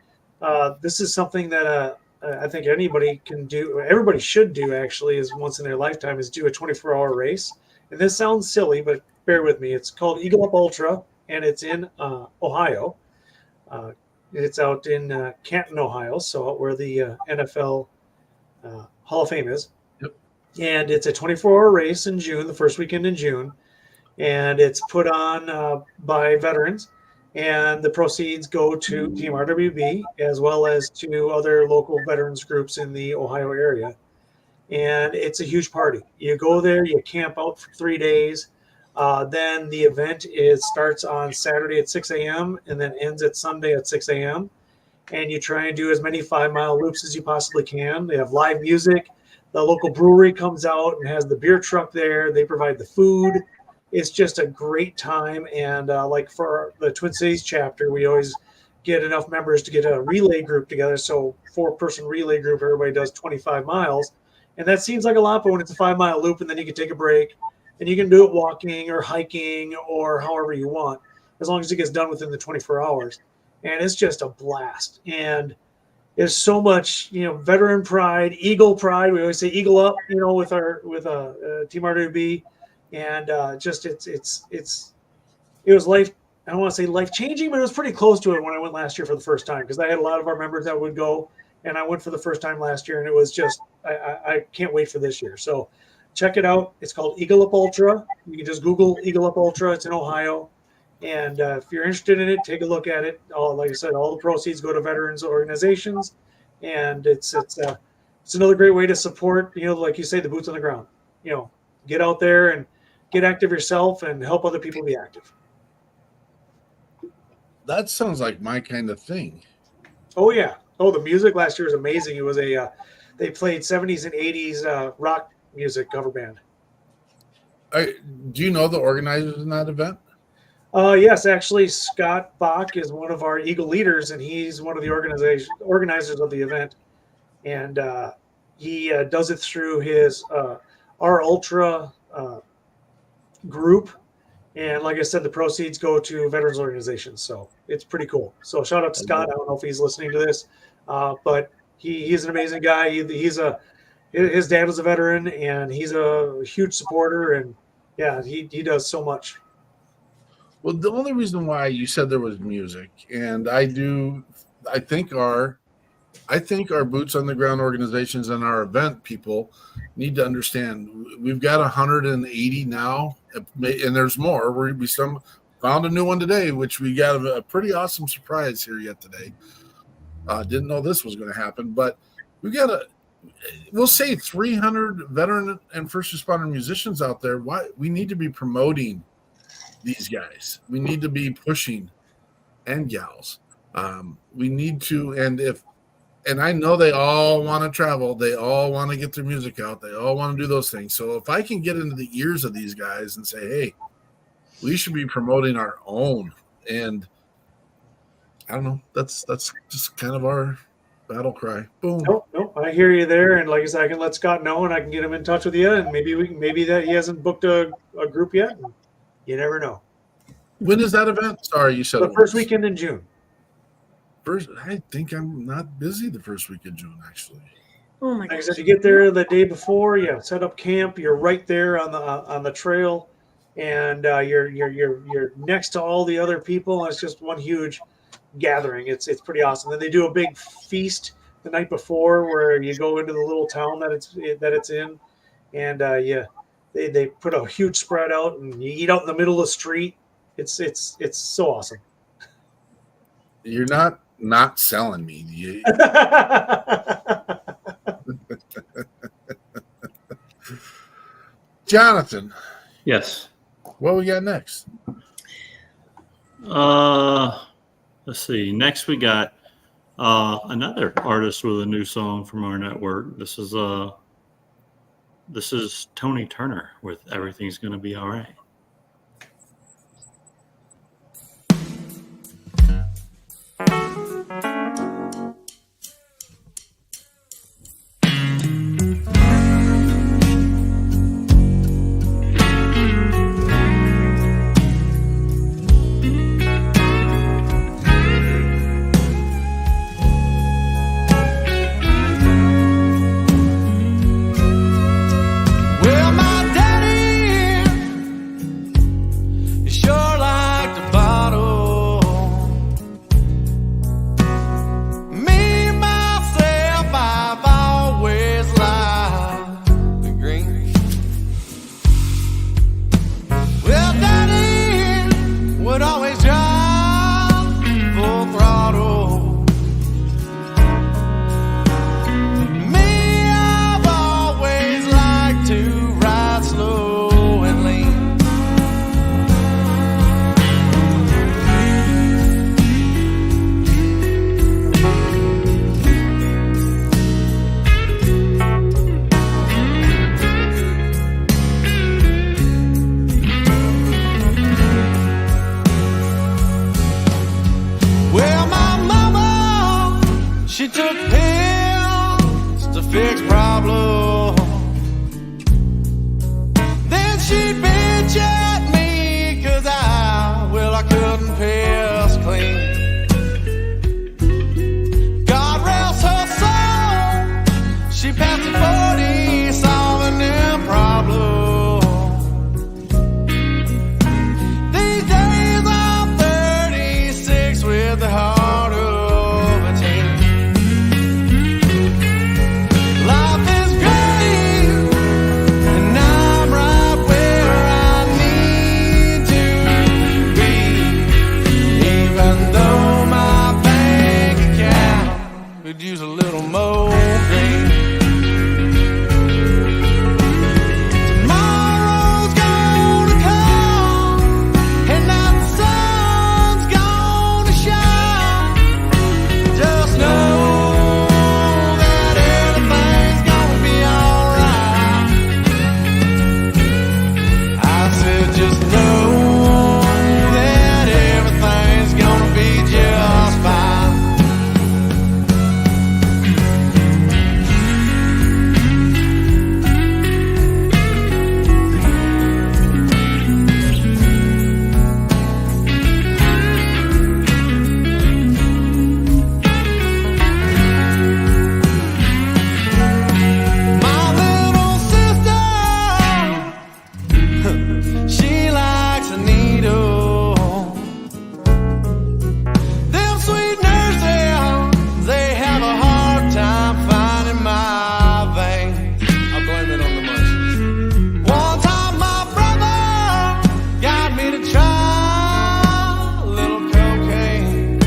this is something that I think anybody can do. Everybody should do actually, is once in their lifetime, is do a 24-hour race. And this sounds silly, but bear with me. It's called Eagle Up Ultra, and it's in Ohio. It's out in Canton, Ohio, so out where the NFL Hall of Fame is. Yep. And it's a 24-hour race in June, the first weekend in June. And it's put on by veterans. And the proceeds go to Team RWB as well as to other local veterans groups in the Ohio area. And it's a huge party. You go there, you camp out for 3 days. Then the event starts on Saturday at 6 a.m. and then ends at Sunday at 6 a.m. And you try and do as many 5-mile loops as you possibly can. They have live music. The local brewery comes out and has the beer truck there. They provide the food. It's just a great time. And like for the Twin Cities chapter, we always get enough members to get a relay group together. So 4-person relay group, everybody does 25 miles. And that seems like a lot, but when it's a 5-mile loop and then you can take a break and you can do it walking or hiking or however you want, as long as it gets done within the 24 hours. And it's just a blast. And there's so much, veteran pride, eagle pride. We always say eagle up, with Team RWB. And it was life. I don't want to say life changing, but it was pretty close to it when I went last year for the first time, because I had a lot of our members that would go, and I went for the first time last year, and it was just, I can't wait for this year. So check it out. It's called Eagle Up Ultra. You can just Google Eagle Up Ultra. It's in Ohio. And if you're interested in it, take a look at it. Like I said, all the proceeds go to veterans organizations, and it's another great way to support, like you say, the boots on the ground. Get out there and get active yourself and help other people be active. That sounds like my kind of thing. Oh yeah. Oh, the music last year was amazing. It was they played 70s and 80s rock music cover band. Do you know the organizers in that event? Yes, actually, Scott Bach is one of our Eagle leaders, and he's one of the organizers of the event. And he does it through his our Ultra group. And like I said, the proceeds go to veterans organizations. So it's pretty cool. So shout out to Scott. I don't know if he's listening to this, but he's an amazing guy. His dad was a veteran, and he's a huge supporter. And yeah, he does so much. Well, the only reason why you said there was music, and I think our boots on the ground organizations and our event people need to understand we've got 180 now, and there's more. We found a new one today, which we got a pretty awesome surprise here yet today. Didn't know this was going to happen, but we got we'll say 300 veteran and first responder musicians out there. Why we need to be promoting these guys. We need to be pushing, and gals. We need to, and I know they all want to travel. They all want to get their music out. They all want to do those things. So if I can get into the ears of these guys and say, hey, we should be promoting our own. And I don't know, that's just kind of our battle cry. Boom. Nope. I hear you there. And like I said, I can let Scott know, and I can get him in touch with you. And maybe that he hasn't booked a group yet. You never know. When is that event? Sorry, you said the first weekend in June. I think I'm not busy the first week of June, actually. Oh my Like I gosh. said, you get there the day before. You set up camp. You're right there on the trail, and you're next to all the other people. It's just one huge gathering. It's pretty awesome. Then they do a big feast the night before, where you go into the little town that it's in, and They put a huge spread out, and you eat out in the middle of the street. It's so awesome. You're not selling me. Jonathan. Yes. What we got next? Let's see. Next we got another artist with a new song from our network. This is Tony Turner with Everything's Gonna Be All Right. Well, my daddy she'd bitch at me 'cause I couldn't piss clean. God rest her soul, she passed at 40, solving them problems. These days I'm 36 with the heart of a teen. Life is great, and I'm right where I need to be, even though my bank account could use a little more green. Tomorrow's gonna come, and now the sun's gonna shine. Just know that everything's gonna be alright. I said just know that everything's gonna be just fine. My little sister, she likes a needle. Them sweet nurses, they have a hard time finding my veins. I blame it on the munchies. One time my brother got me to try a little cocaine.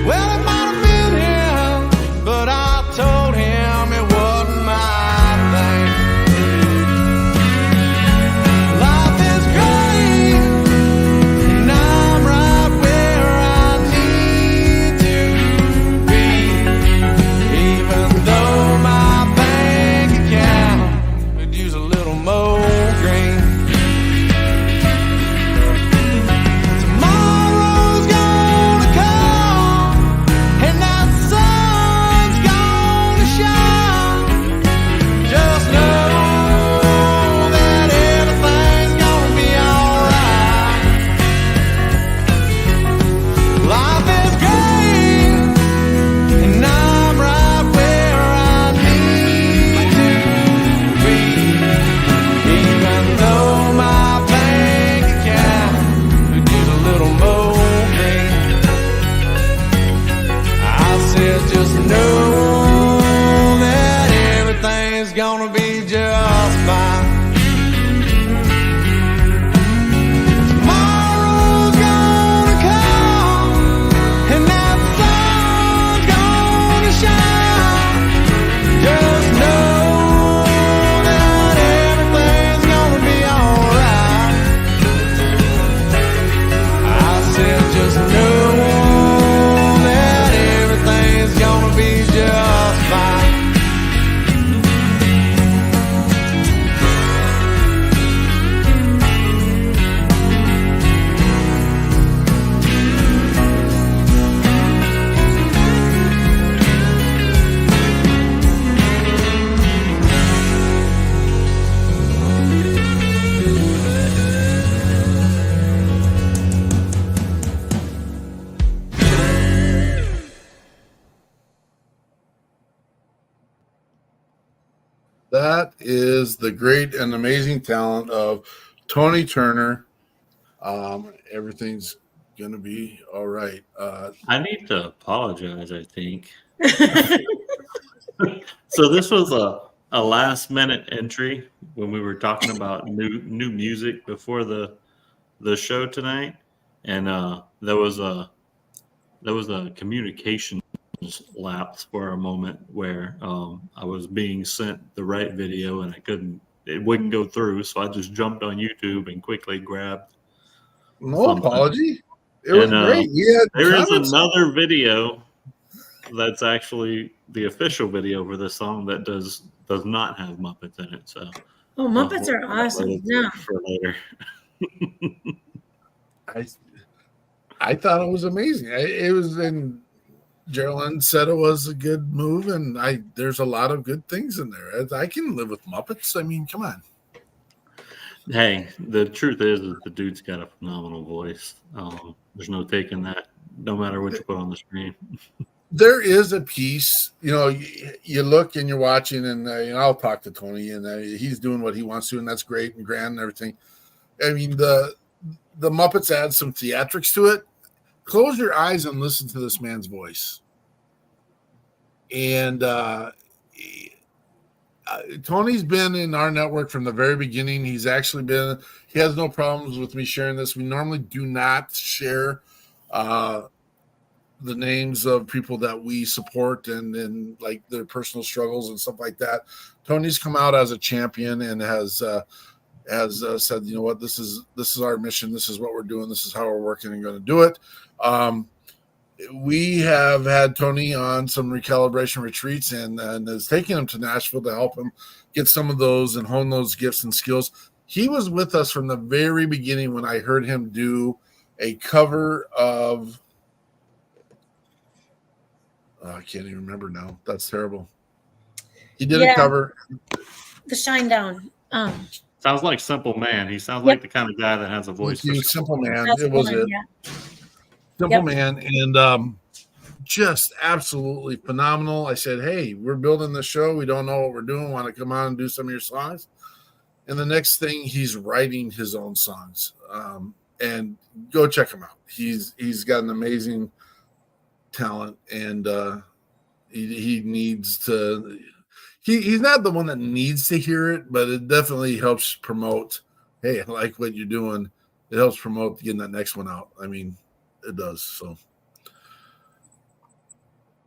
Well, it might have been him, but I told him it wasn't my thing. Life is great, and I'm right where I need to be, even though my bank account could use a little more green. Tomorrow's gonna come, and that sun's gonna shine. Just know that everything's gonna be alright. Life is great, and I'm right where I need to be, even though my bank account could use a little more green. I said just know that everything's gonna be just fine. Tomorrow's gonna come, and that sun's gonna shine. Just know that everything's gonna be alright. I said just know that everything's gonna be just fine. That is the great and amazing talent of Tony Turner. Everything's gonna be all right. I need to apologize, I think. So this was a last minute entry when we were talking about new music before the show tonight, and there was a communications lapse for a moment where I was being sent the right video and it wouldn't go through, so I just jumped on YouTube and quickly grabbed No something. apology. It was great. There is another video that's actually the official video for this song that does not have Muppets in it. So Muppets are awesome. Yeah. For later. I thought it was amazing. It was, and Geraldine said it was a good move, and there's a lot of good things in there. I can live with Muppets. I mean, come on. Hey, the truth is that the dude's got a phenomenal voice. There's no taking that, no matter what you put on the screen. There is a piece, you look and you're watching, and I'll talk to Tony, and he's doing what he wants to, and that's great and grand and everything. I mean, the Muppets add some theatrics to it. Close your eyes and listen to this man's voice. And Tony's been in our network from the very beginning. He has no problems with me sharing this. We normally do not share the names of people that we support and like their personal struggles and stuff like that. Tony's come out as a champion and has said, you know what, this is our mission. This is what we're doing. This is how we're working and going to do it. We have had Tony on some recalibration retreats and is taking him to Nashville to help him get some of those and hone those gifts and skills. He was with us from the very beginning when I heard him do a cover of, I can't even remember now. That's terrible. He did a cover. The Shine Down. Sounds like Simple Man. He sounds like the kind of guy that has a voice. Simple Man. That's It was one, it. yeah. Simple Man. And just absolutely phenomenal. I said, hey, we're building this show. We don't know what we're doing. Want to come on and do some of your songs? And the next thing, he's writing his own songs. And go check him out. He's got an amazing talent, and he needs to. He's not the one that needs to hear it, but it definitely helps promote. Hey, I like what you're doing. It helps promote getting that next one out. I mean, it does. So,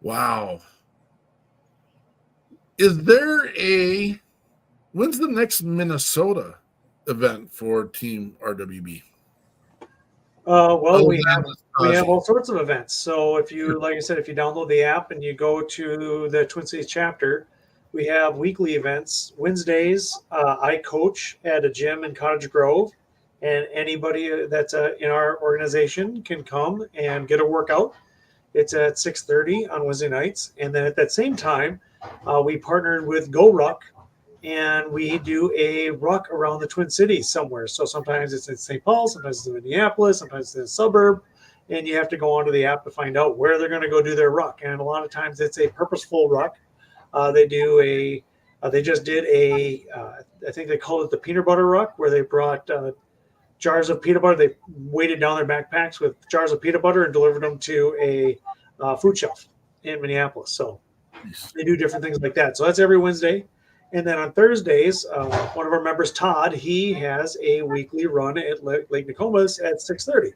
wow. Is there when's the next Minnesota event for Team RWB? Well, we have all sorts of events. So if you, like I said, if you download the app and you go to the Twin Cities chapter, we have weekly events. Wednesdays, I coach at a gym in Cottage Grove, and anybody that's in our organization can come and get a workout. It's at 6:30 on Wednesday nights. And then at that same time, we partnered with Go Ruck, and we do a ruck around the Twin Cities somewhere. So sometimes it's in St. Paul, sometimes it's in Minneapolis, sometimes it's in a suburb, and you have to go onto the app to find out where they're going to go do their ruck. And a lot of times it's a purposeful ruck. They just did I think they called it the peanut butter ruck, where they brought jars of peanut butter. They weighted down their backpacks with jars of peanut butter and delivered them to a food shelf in Minneapolis. So they do different things like that. So that's every Wednesday. And then on Thursdays, one of our members, Todd, he has a weekly run at Lake Nokomis at 6:30.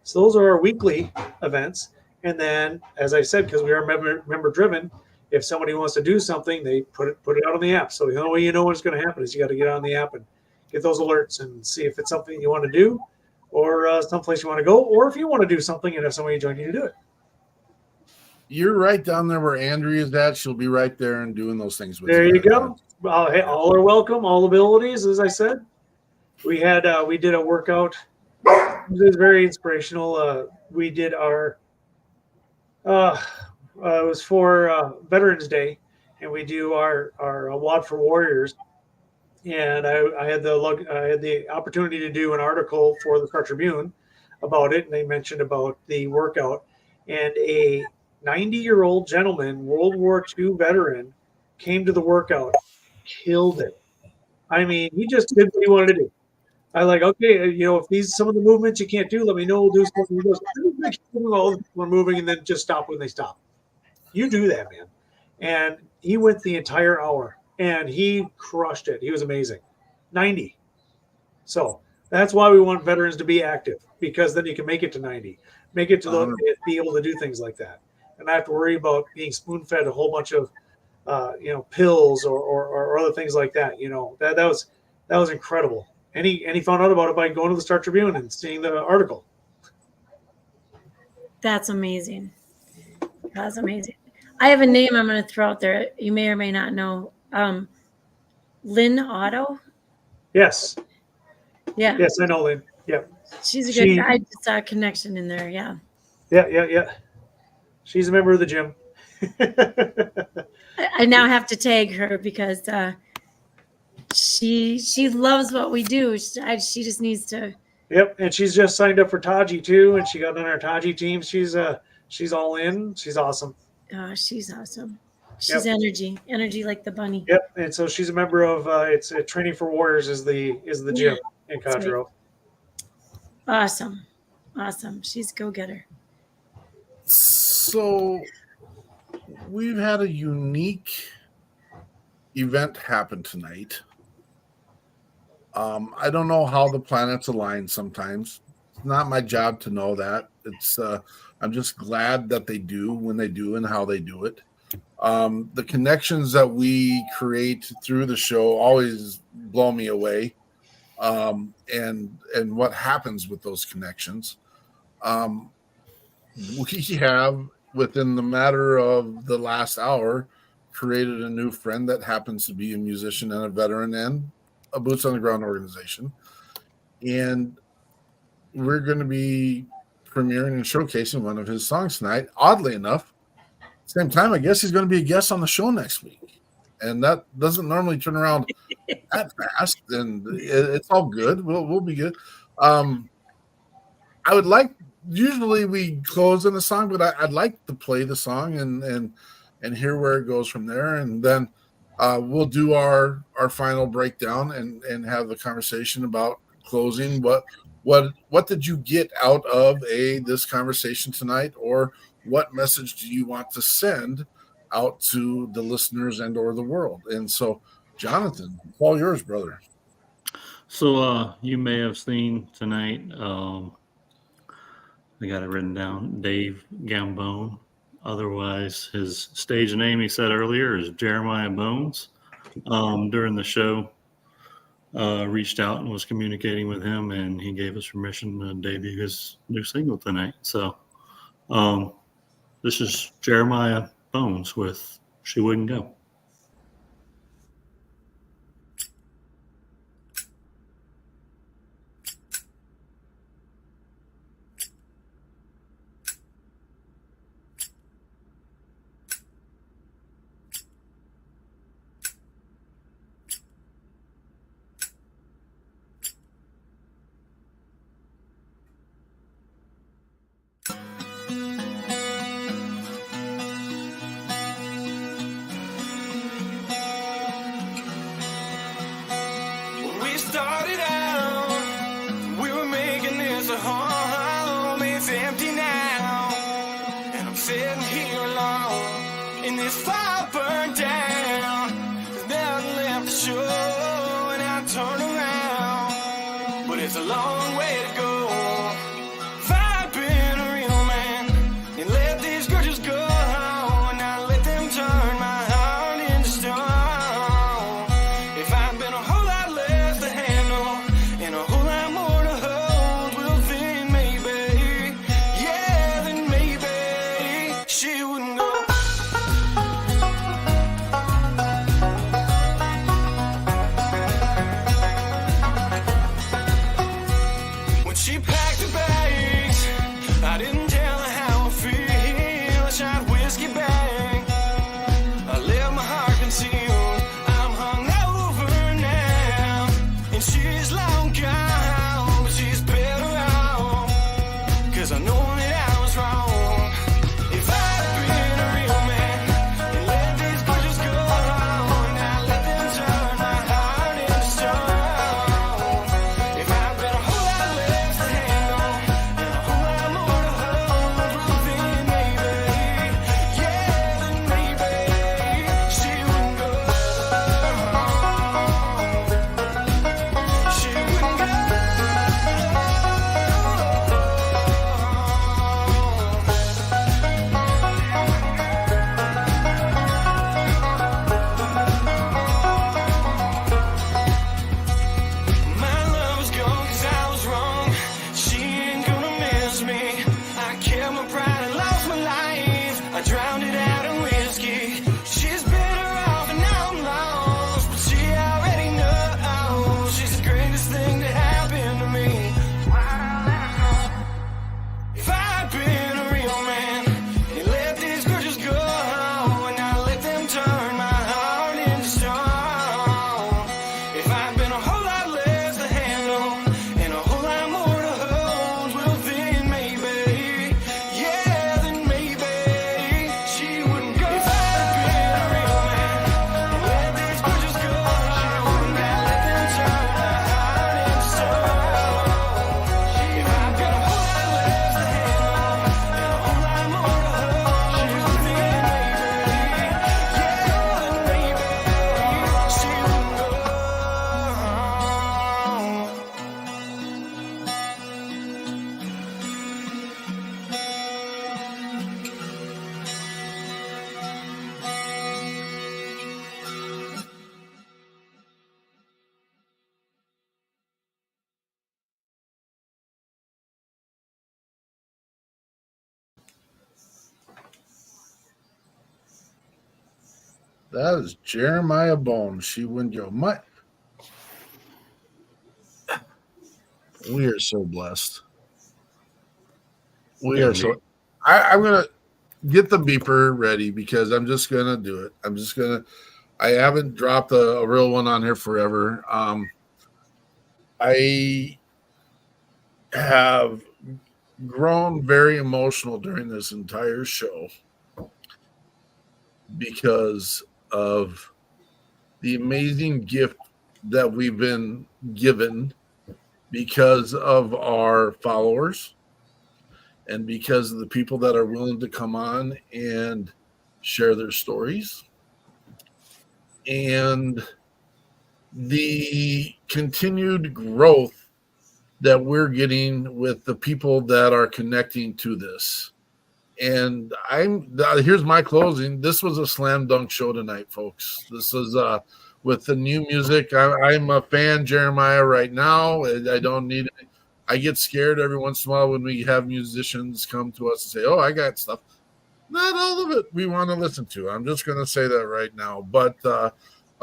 So those are our weekly events. And then, as I said, because we are member driven, if somebody wants to do something, they put it out on the app. So the only way you know what's going to happen is you got to get on the app and get those alerts and see if it's something you want to do, or someplace you want to go, or if you want to do something and have somebody join you to do it. You're right down there where Andrea is at. She'll be right there and doing those things with you. There you go. Hey, all are welcome, all abilities, as I said. We did a workout. It was very inspirational. We did our it was for Veterans Day, and we do our WOD for Warriors. And I had the opportunity to do an article for the Star Tribune about it, and they mentioned about the workout. And a 90-year-old gentleman, World War II veteran, came to the workout, killed it. I mean, he just did what he wanted to do. I like, okay, if some of the movements you can't do, let me know. We'll do something. He goes, all the people are moving, and then just stop when they stop. You do that, man. And he went the entire hour, and he crushed it. He was amazing. 90. So that's why we want veterans to be active, because then you can make it to 90, make it to be able to do things like that, and not have to worry about being spoon-fed a whole bunch of pills or other things like that. That was incredible. And he found out about it by going to the Star Tribune and seeing the article. That's amazing. That's amazing. I have a name I'm going to throw out there. You may or may not know. Lynn Otto. Yes. Yeah. Yes, I know Lynn. Yeah. She's a good guy. I just saw a connection in there. Yeah. Yeah. She's a member of the gym. I now have to tag her because she loves what we do. She just needs to. Yep, and she's just signed up for Taji too, and she got on our Taji team. She's all in. She's awesome. Oh, she's awesome. She's energy like the bunny. Yep, and so she's a member of it's Training for Warriors is the gym in Cottrell. Awesome. She's a go-getter. So we've had a unique event happen tonight. I don't know how the planets align sometimes. It's not my job to know that. It's I'm just glad that they do when they do and how they do it. The connections that we create through the show always blow me away. And what happens with those connections. We have, within the matter of the last hour, created a new friend that happens to be a musician and a veteran and a boots on the ground organization. And we're going to be premiering and showcasing one of his songs tonight. Oddly enough, same time, I guess he's going to be a guest on the show next week. And that doesn't normally turn around that fast. And it's all good. We'll be good. I would like, usually we close in a song, but I'd like to play the song and hear where it goes from there. And then we'll do our final breakdown and have the conversation about closing. What did you get out of this conversation tonight, or what message do you want to send out to the listeners and or the world? And so, Jonathan, it's all yours, brother. So you may have seen tonight, I got it written down, Dave Gambone. Otherwise, his stage name, he said earlier, is Jeremiah Bones. During the show, reached out and was communicating with him, and he gave us permission to debut his new single tonight. So this is Jeremiah Bones with She Wouldn't Go. We started out, we were making this a home. It's empty now, and I'm sitting here alone in this fire burned down. There's nothing left to show, and I turn around, but it's a long way to go. If I'd been a real man and let these grudges go, and not let them turn my heart into stone. If I'd been a whole lot less to handle and a whole lot more to hold, well then maybe, yeah, then maybe she wouldn't go. That is Jeremiah Bone. She wouldn't go. We are so blessed. We are so. I'm gonna get the beeper ready because I'm just gonna do it. I haven't dropped a real one on here forever. I have grown very emotional during this entire show because of the amazing gift that we've been given because of our followers and because of the people that are willing to come on and share their stories and the continued growth that we're getting with the people that are connecting to this. And here's my closing. This was a slam dunk show tonight, folks. This is with the new music. I'm a fan, Jeremiah, right now. I don't need it. I get scared every once in a while when we have musicians come to us and say, "Oh, I got stuff." Not all of it we want to listen to. I'm just going to say that right now. But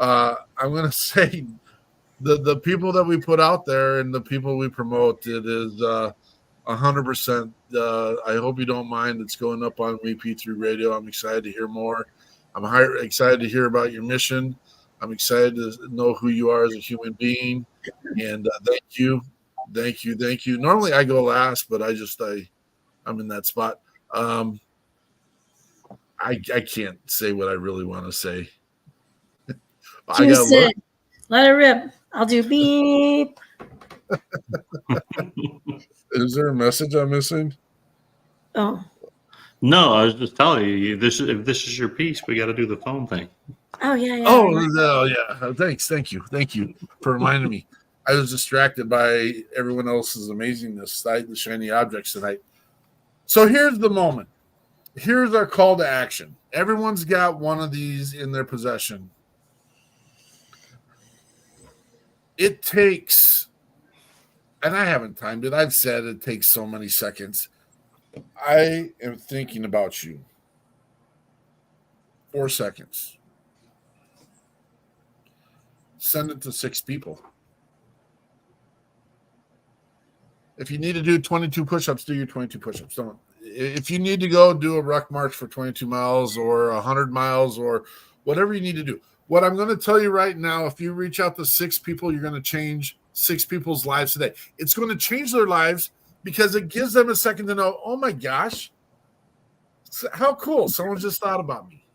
I'm going to say the people that we put out there and the people we promote, it is 100%. I hope you don't mind. It's going up on WeP3 Radio. I'm excited to hear more. I'm excited to hear about your mission. I'm excited to know who you are as a human being. And thank you. Normally I go last, but I'm in that spot. I can't say what I really want to say. Let it rip. I'll do beep. Is there a message I'm missing? Oh. No, I was just telling you, if this is your piece, we got to do the phone thing. Oh, yeah. Oh, no, yeah. Thanks. Thank you for reminding me. I was distracted by everyone else's amazingness, the shiny objects tonight. So here's the moment. Here's our call to action. Everyone's got one of these in their possession. It takes, and I haven't timed it. I've said it takes so many seconds. I am thinking about you. 4 seconds. Send it to 6 people. If you need to do 22 push-ups, do your 22 push-ups. If you need to go do a ruck march for 22 miles or 100 miles or whatever you need to do. What I'm going to tell you right now, if you reach out to 6 people, you're going to change 6 people's lives today. It's going to change their lives because it gives them a second to know, oh my gosh, how cool. Someone just thought about me.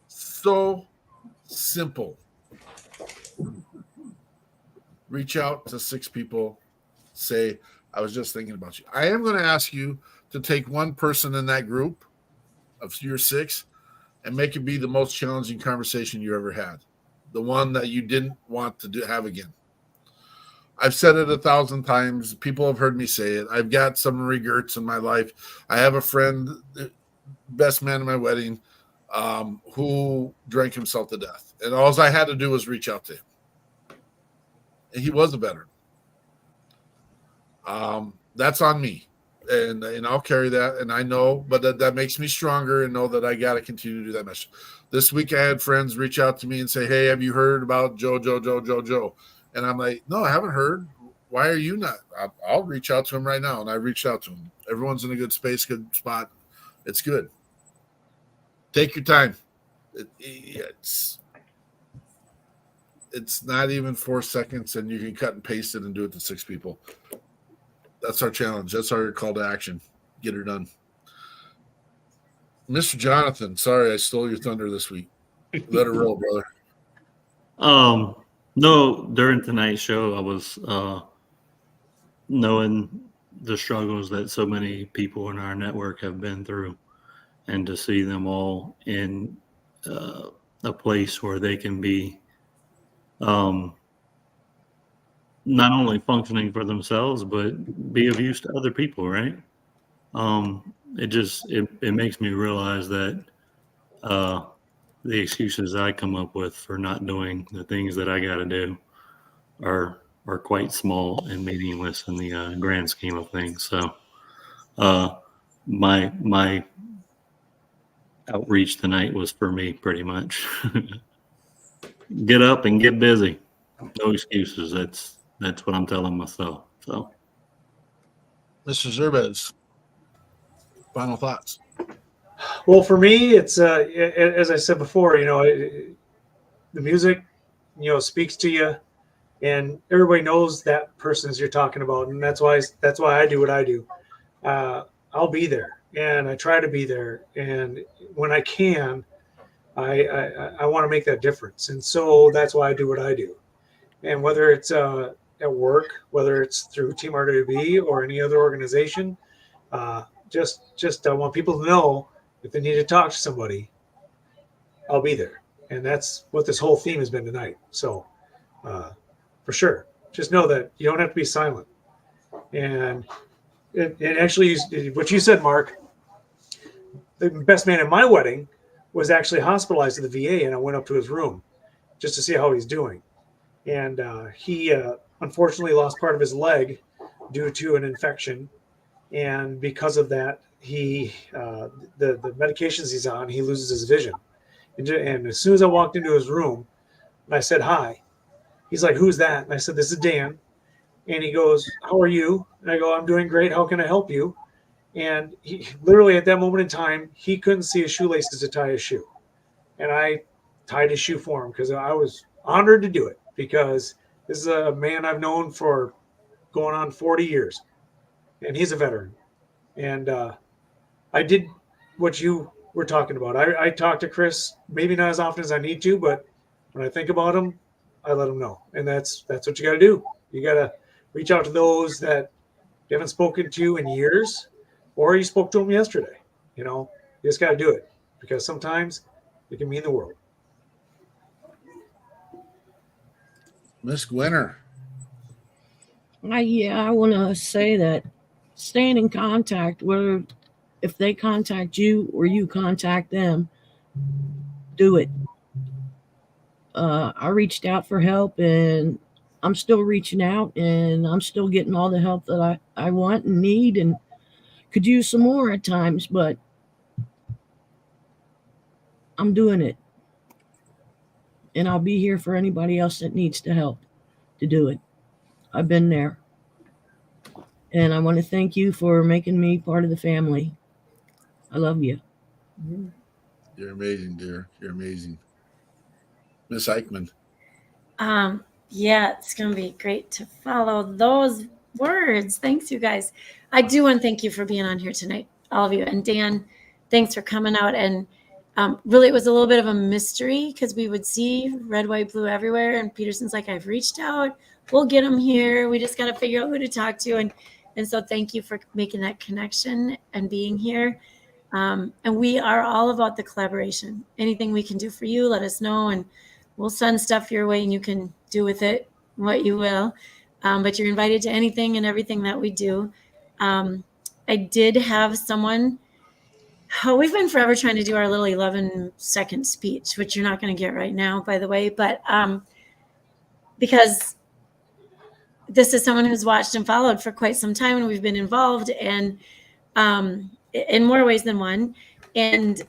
So simple. Reach out to 6 people. Say, I was just thinking about you. I am going to ask you to take one person in that group of your 6 and make it be the most challenging conversation you ever had. The one that you didn't want to have again. I've said it 1,000 times. People have heard me say it. I've got some regrets in my life. I have a friend, best man at my wedding, who drank himself to death. And all I had to do was reach out to him. And he was a veteran. That's on me. And I'll carry that. And I know, but that makes me stronger and know that I got to continue to do that mission. This week I had friends reach out to me and say, hey, have you heard about Joe? And I'm like, no, I haven't heard. Why are you not? I'll reach out to him right now. And I reached out to him. Everyone's in a good space, good spot. It's good. Take your time. It's not even 4 seconds, and you can cut and paste it and do it to 6 people. That's our challenge. That's our call to action. Get her done. Mr. Jonathan, sorry I stole your thunder this week. Let her roll, brother. No, during tonight's show, I was knowing the struggles that so many people in our network have been through, and to see them all in a place where they can be not only functioning for themselves, but be of use to other people, right? It makes me realize that the excuses I come up with for not doing the things that I got to do are quite small and meaningless in the grand scheme of things. So my outreach tonight was for me, pretty much. Get up and get busy. No excuses. That's what I'm telling myself. So, Mr. Zirbes, final thoughts. Well, for me, it's as I said before, the music, speaks to you, and everybody knows that person as you're talking about, and that's why I do what I do. I'll be there, and I try to be there, and when I can, I want to make that difference, and so that's why I do what I do. And whether it's at work, whether it's through Team RWB or any other organization, just I want people to know if they need to talk to somebody, I'll be there. And that's what this whole theme has been tonight. So for sure, just know that you don't have to be silent. And actually, what you said, Mark, the best man at my wedding was actually hospitalized at the VA, and I went up to his room just to see how he's doing. And he unfortunately lost part of his leg due to an infection. And because of that, the medications he's on, he loses his vision. And as soon as I walked into his room and I said, hi, he's like, who's that? And I said, this is Dan. And he goes, how are you? And I go, I'm doing great. How can I help you? And he literally at that moment in time, he couldn't see his shoelaces to tie his shoe. And I tied his shoe for him because I was honored to do it, because this is a man I've known for going on 40 years. And he's a veteran. And I did what you were talking about. I talk to Chris, maybe not as often as I need to, but when I think about him, I let him know. And that's what you got to do. You got to reach out to those that you haven't spoken to in years, or you spoke to them yesterday. You just got to do it, because sometimes it can mean the world. Miss Gwinner. I want to say that staying in contact, whether if they contact you or you contact them, do it. I reached out for help, and I'm still reaching out, and I'm still getting all the help that I want and need, and could use some more at times, but I'm doing it. And I'll be here for anybody else that needs the help to do it. I've been there. And I want to thank you for making me part of the family. I love you. You're amazing, dear. You're amazing. Miss Eichmann. Yeah, it's going to be great to follow those words. Thanks, you guys. I do want to thank you for being on here tonight, all of you. And Dan, thanks for coming out. And really, it was a little bit of a mystery, because we would see red, white, blue everywhere. And Peterson's like, I've reached out. We'll get them here. We just got to figure out who to talk to. And so thank you for making that connection and being here. And we are all about the collaboration. Anything we can do for you, let us know. And we'll send stuff your way, and you can do with it what you will. But you're invited to anything and everything that we do. I did have someone, we've been forever trying to do our little 11-second speech, which you're not going to get right now, by the way. But because this is someone who's watched and followed for quite some time, and we've been involved and in more ways than one. And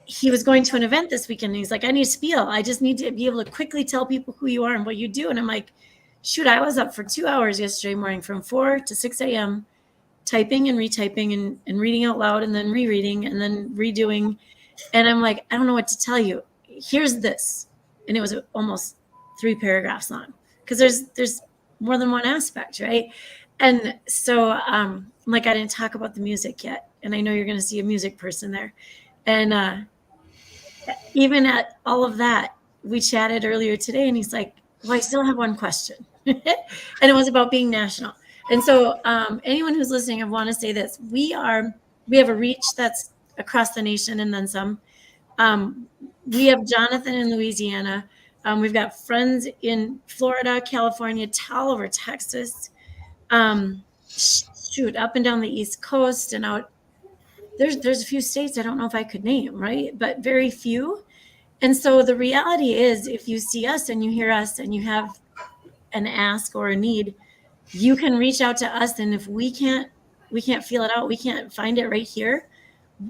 he was going to an event this weekend, and he's like, I need to spiel. I just need to be able to quickly tell people who you are and what you do. And I'm like, shoot, I was up for 2 hours yesterday morning from 4 to 6 a.m. typing and retyping and reading out loud and then rereading and then redoing. And I'm like, I don't know what to tell you. Here's this. And it was almost 3 paragraphs long, because there's more than one aspect, right? And so I'm like, I didn't talk about the music yet. And I know you're going to see a music person there. And even at all of that, we chatted earlier today, and he's like, well, I still have one question. And it was about being national. And so anyone who's listening, I want to say this. We have a reach that's across the nation and then some. We have Jonathan in Louisiana. We've got friends in Florida, California, all over Texas. Up and down the East Coast and out. There's a few states I don't know if I could name, right? But very few. And so the reality is, if you see us and you hear us and you have an ask or a need, you can reach out to us. And if we can't feel it out, we can't find it right here,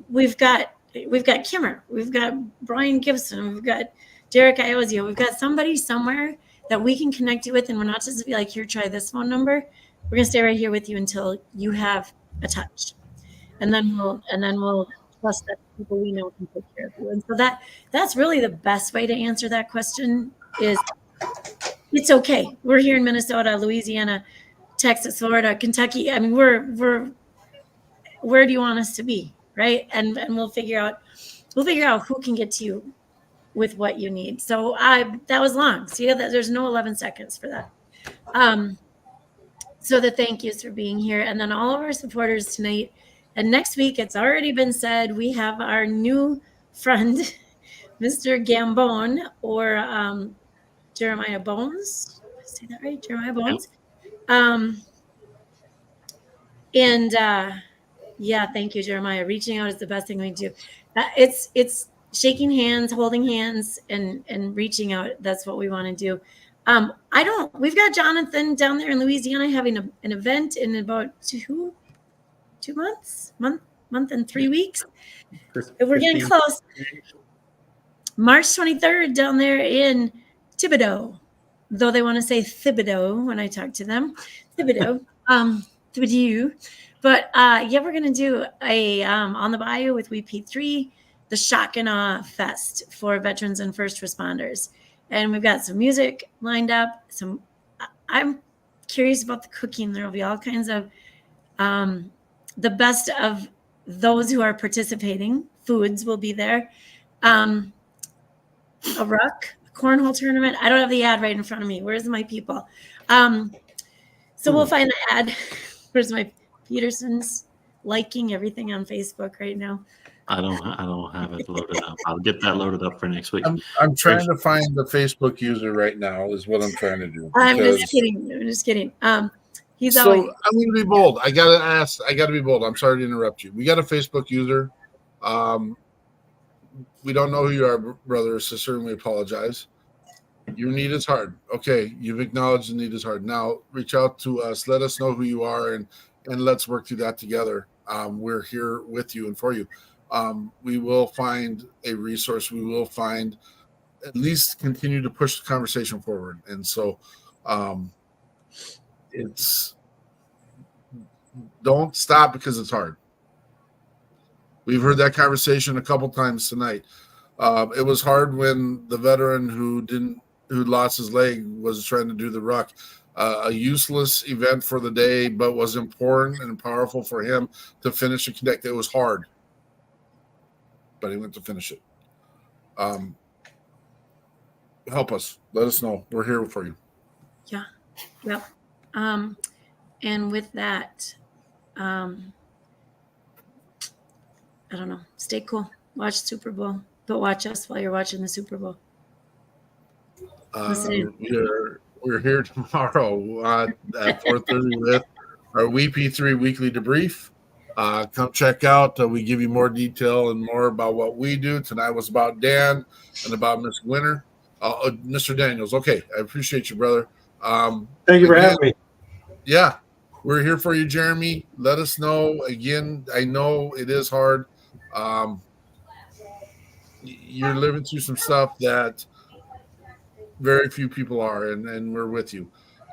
we've got we've got Kimmer, we've got Brian Gibson, we've got Derek Iozio, we've got somebody somewhere that we can connect you with, and we're not just be like, here, try this phone number. We're gonna stay right here with you until you have a touch, and then we'll trust that people we know can take care of you. And so that's really the best way to answer that question is it's okay. We're here in Minnesota, Louisiana, Texas, Florida, Kentucky. I mean, we're where do you want us to be, right? And we'll figure out who can get to you with what you need. So that was long. See that there's no 11 seconds for that. So the thank yous for being here, and then all of our supporters tonight. And next week, it's already been said, we have our new friend, Mr. Gambone, or Jeremiah Bones. Did I say that right? Jeremiah Bones. Yeah, thank you, Jeremiah. Reaching out is the best thing we can do. It's shaking hands, holding hands, and reaching out. That's what we want to do. We've got Jonathan down there in Louisiana having an event in about 2 months, month and 3 weeks. We're getting close. March 23rd down there in Thibodaux, though they want to say Thibodaux when I talk to them. Thibodaux, Thibodaux. But yeah, we're gonna do a on the bayou with WeP3, the Shock and Awe Fest for veterans and first responders, and we've got some music lined up. I'm curious about the cooking. There will be all kinds of the best of those who are participating. Foods will be there. A cornhole tournament. I don't have the ad right in front of me. Where's my people? So we'll find the ad. Where's my Peterson's liking everything on Facebook right now? I don't have it loaded up. I'll get that loaded up for next week. I'm trying to find the Facebook user right now. Is what I'm trying to do. I'm just kidding. He's so always. I'm going to be bold. I got to be bold. I'm sorry to interrupt you. We got a Facebook user. We don't know who you are, brother or sister, and we apologize. Your need is hard. Okay, you've acknowledged the need is hard. Now reach out to us. Let us know who you are, and let's work through that together. We're here with you and for you. We will find a resource. We will find at least continue to push the conversation forward. And so don't stop because it's hard. We've heard that conversation a couple times tonight. It was hard when the veteran who lost his leg was trying to do the ruck. A useless event for the day, but was important and powerful for him to finish and connect. It was hard, but he went to finish it. Help us. Let us know. We're here for you. Yeah. Yep. And with that, I don't know. Stay cool. Watch Super Bowl, but watch us while you're watching the Super Bowl. We're here tomorrow at 4:30 with our WeP3 weekly debrief. Come check out. We give you more detail and more about what we do. Tonight was about Dan and about Miss Winter. Mr. Daniels. Okay, I appreciate you, brother. Thank you for having me. Yeah, we're here for you, Jeremy. Let us know. Again, I know it is hard. You're living through some stuff that very few people are, and we're with you.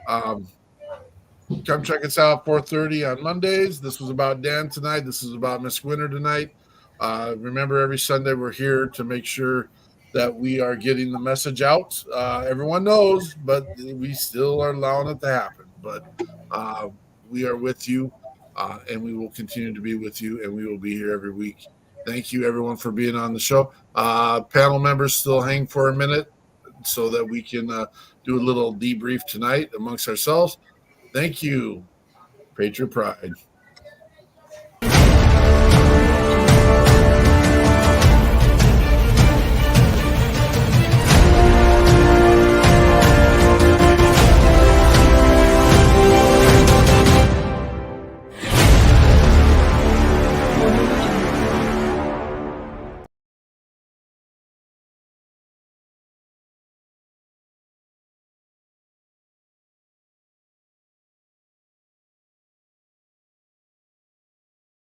Come check us out 4:30 on Mondays. This was about Dan tonight. This is about Miss Winter tonight. Remember, every Sunday we're here to make sure that we are getting the message out. Everyone knows, but we still are allowing it to happen. But we are with you, and we will continue to be with you, and we will be here every week. Thank you, everyone, for being on the show. Panel members still hang for a minute so that we can do a little debrief tonight amongst ourselves. Thank you. Patriot Pride.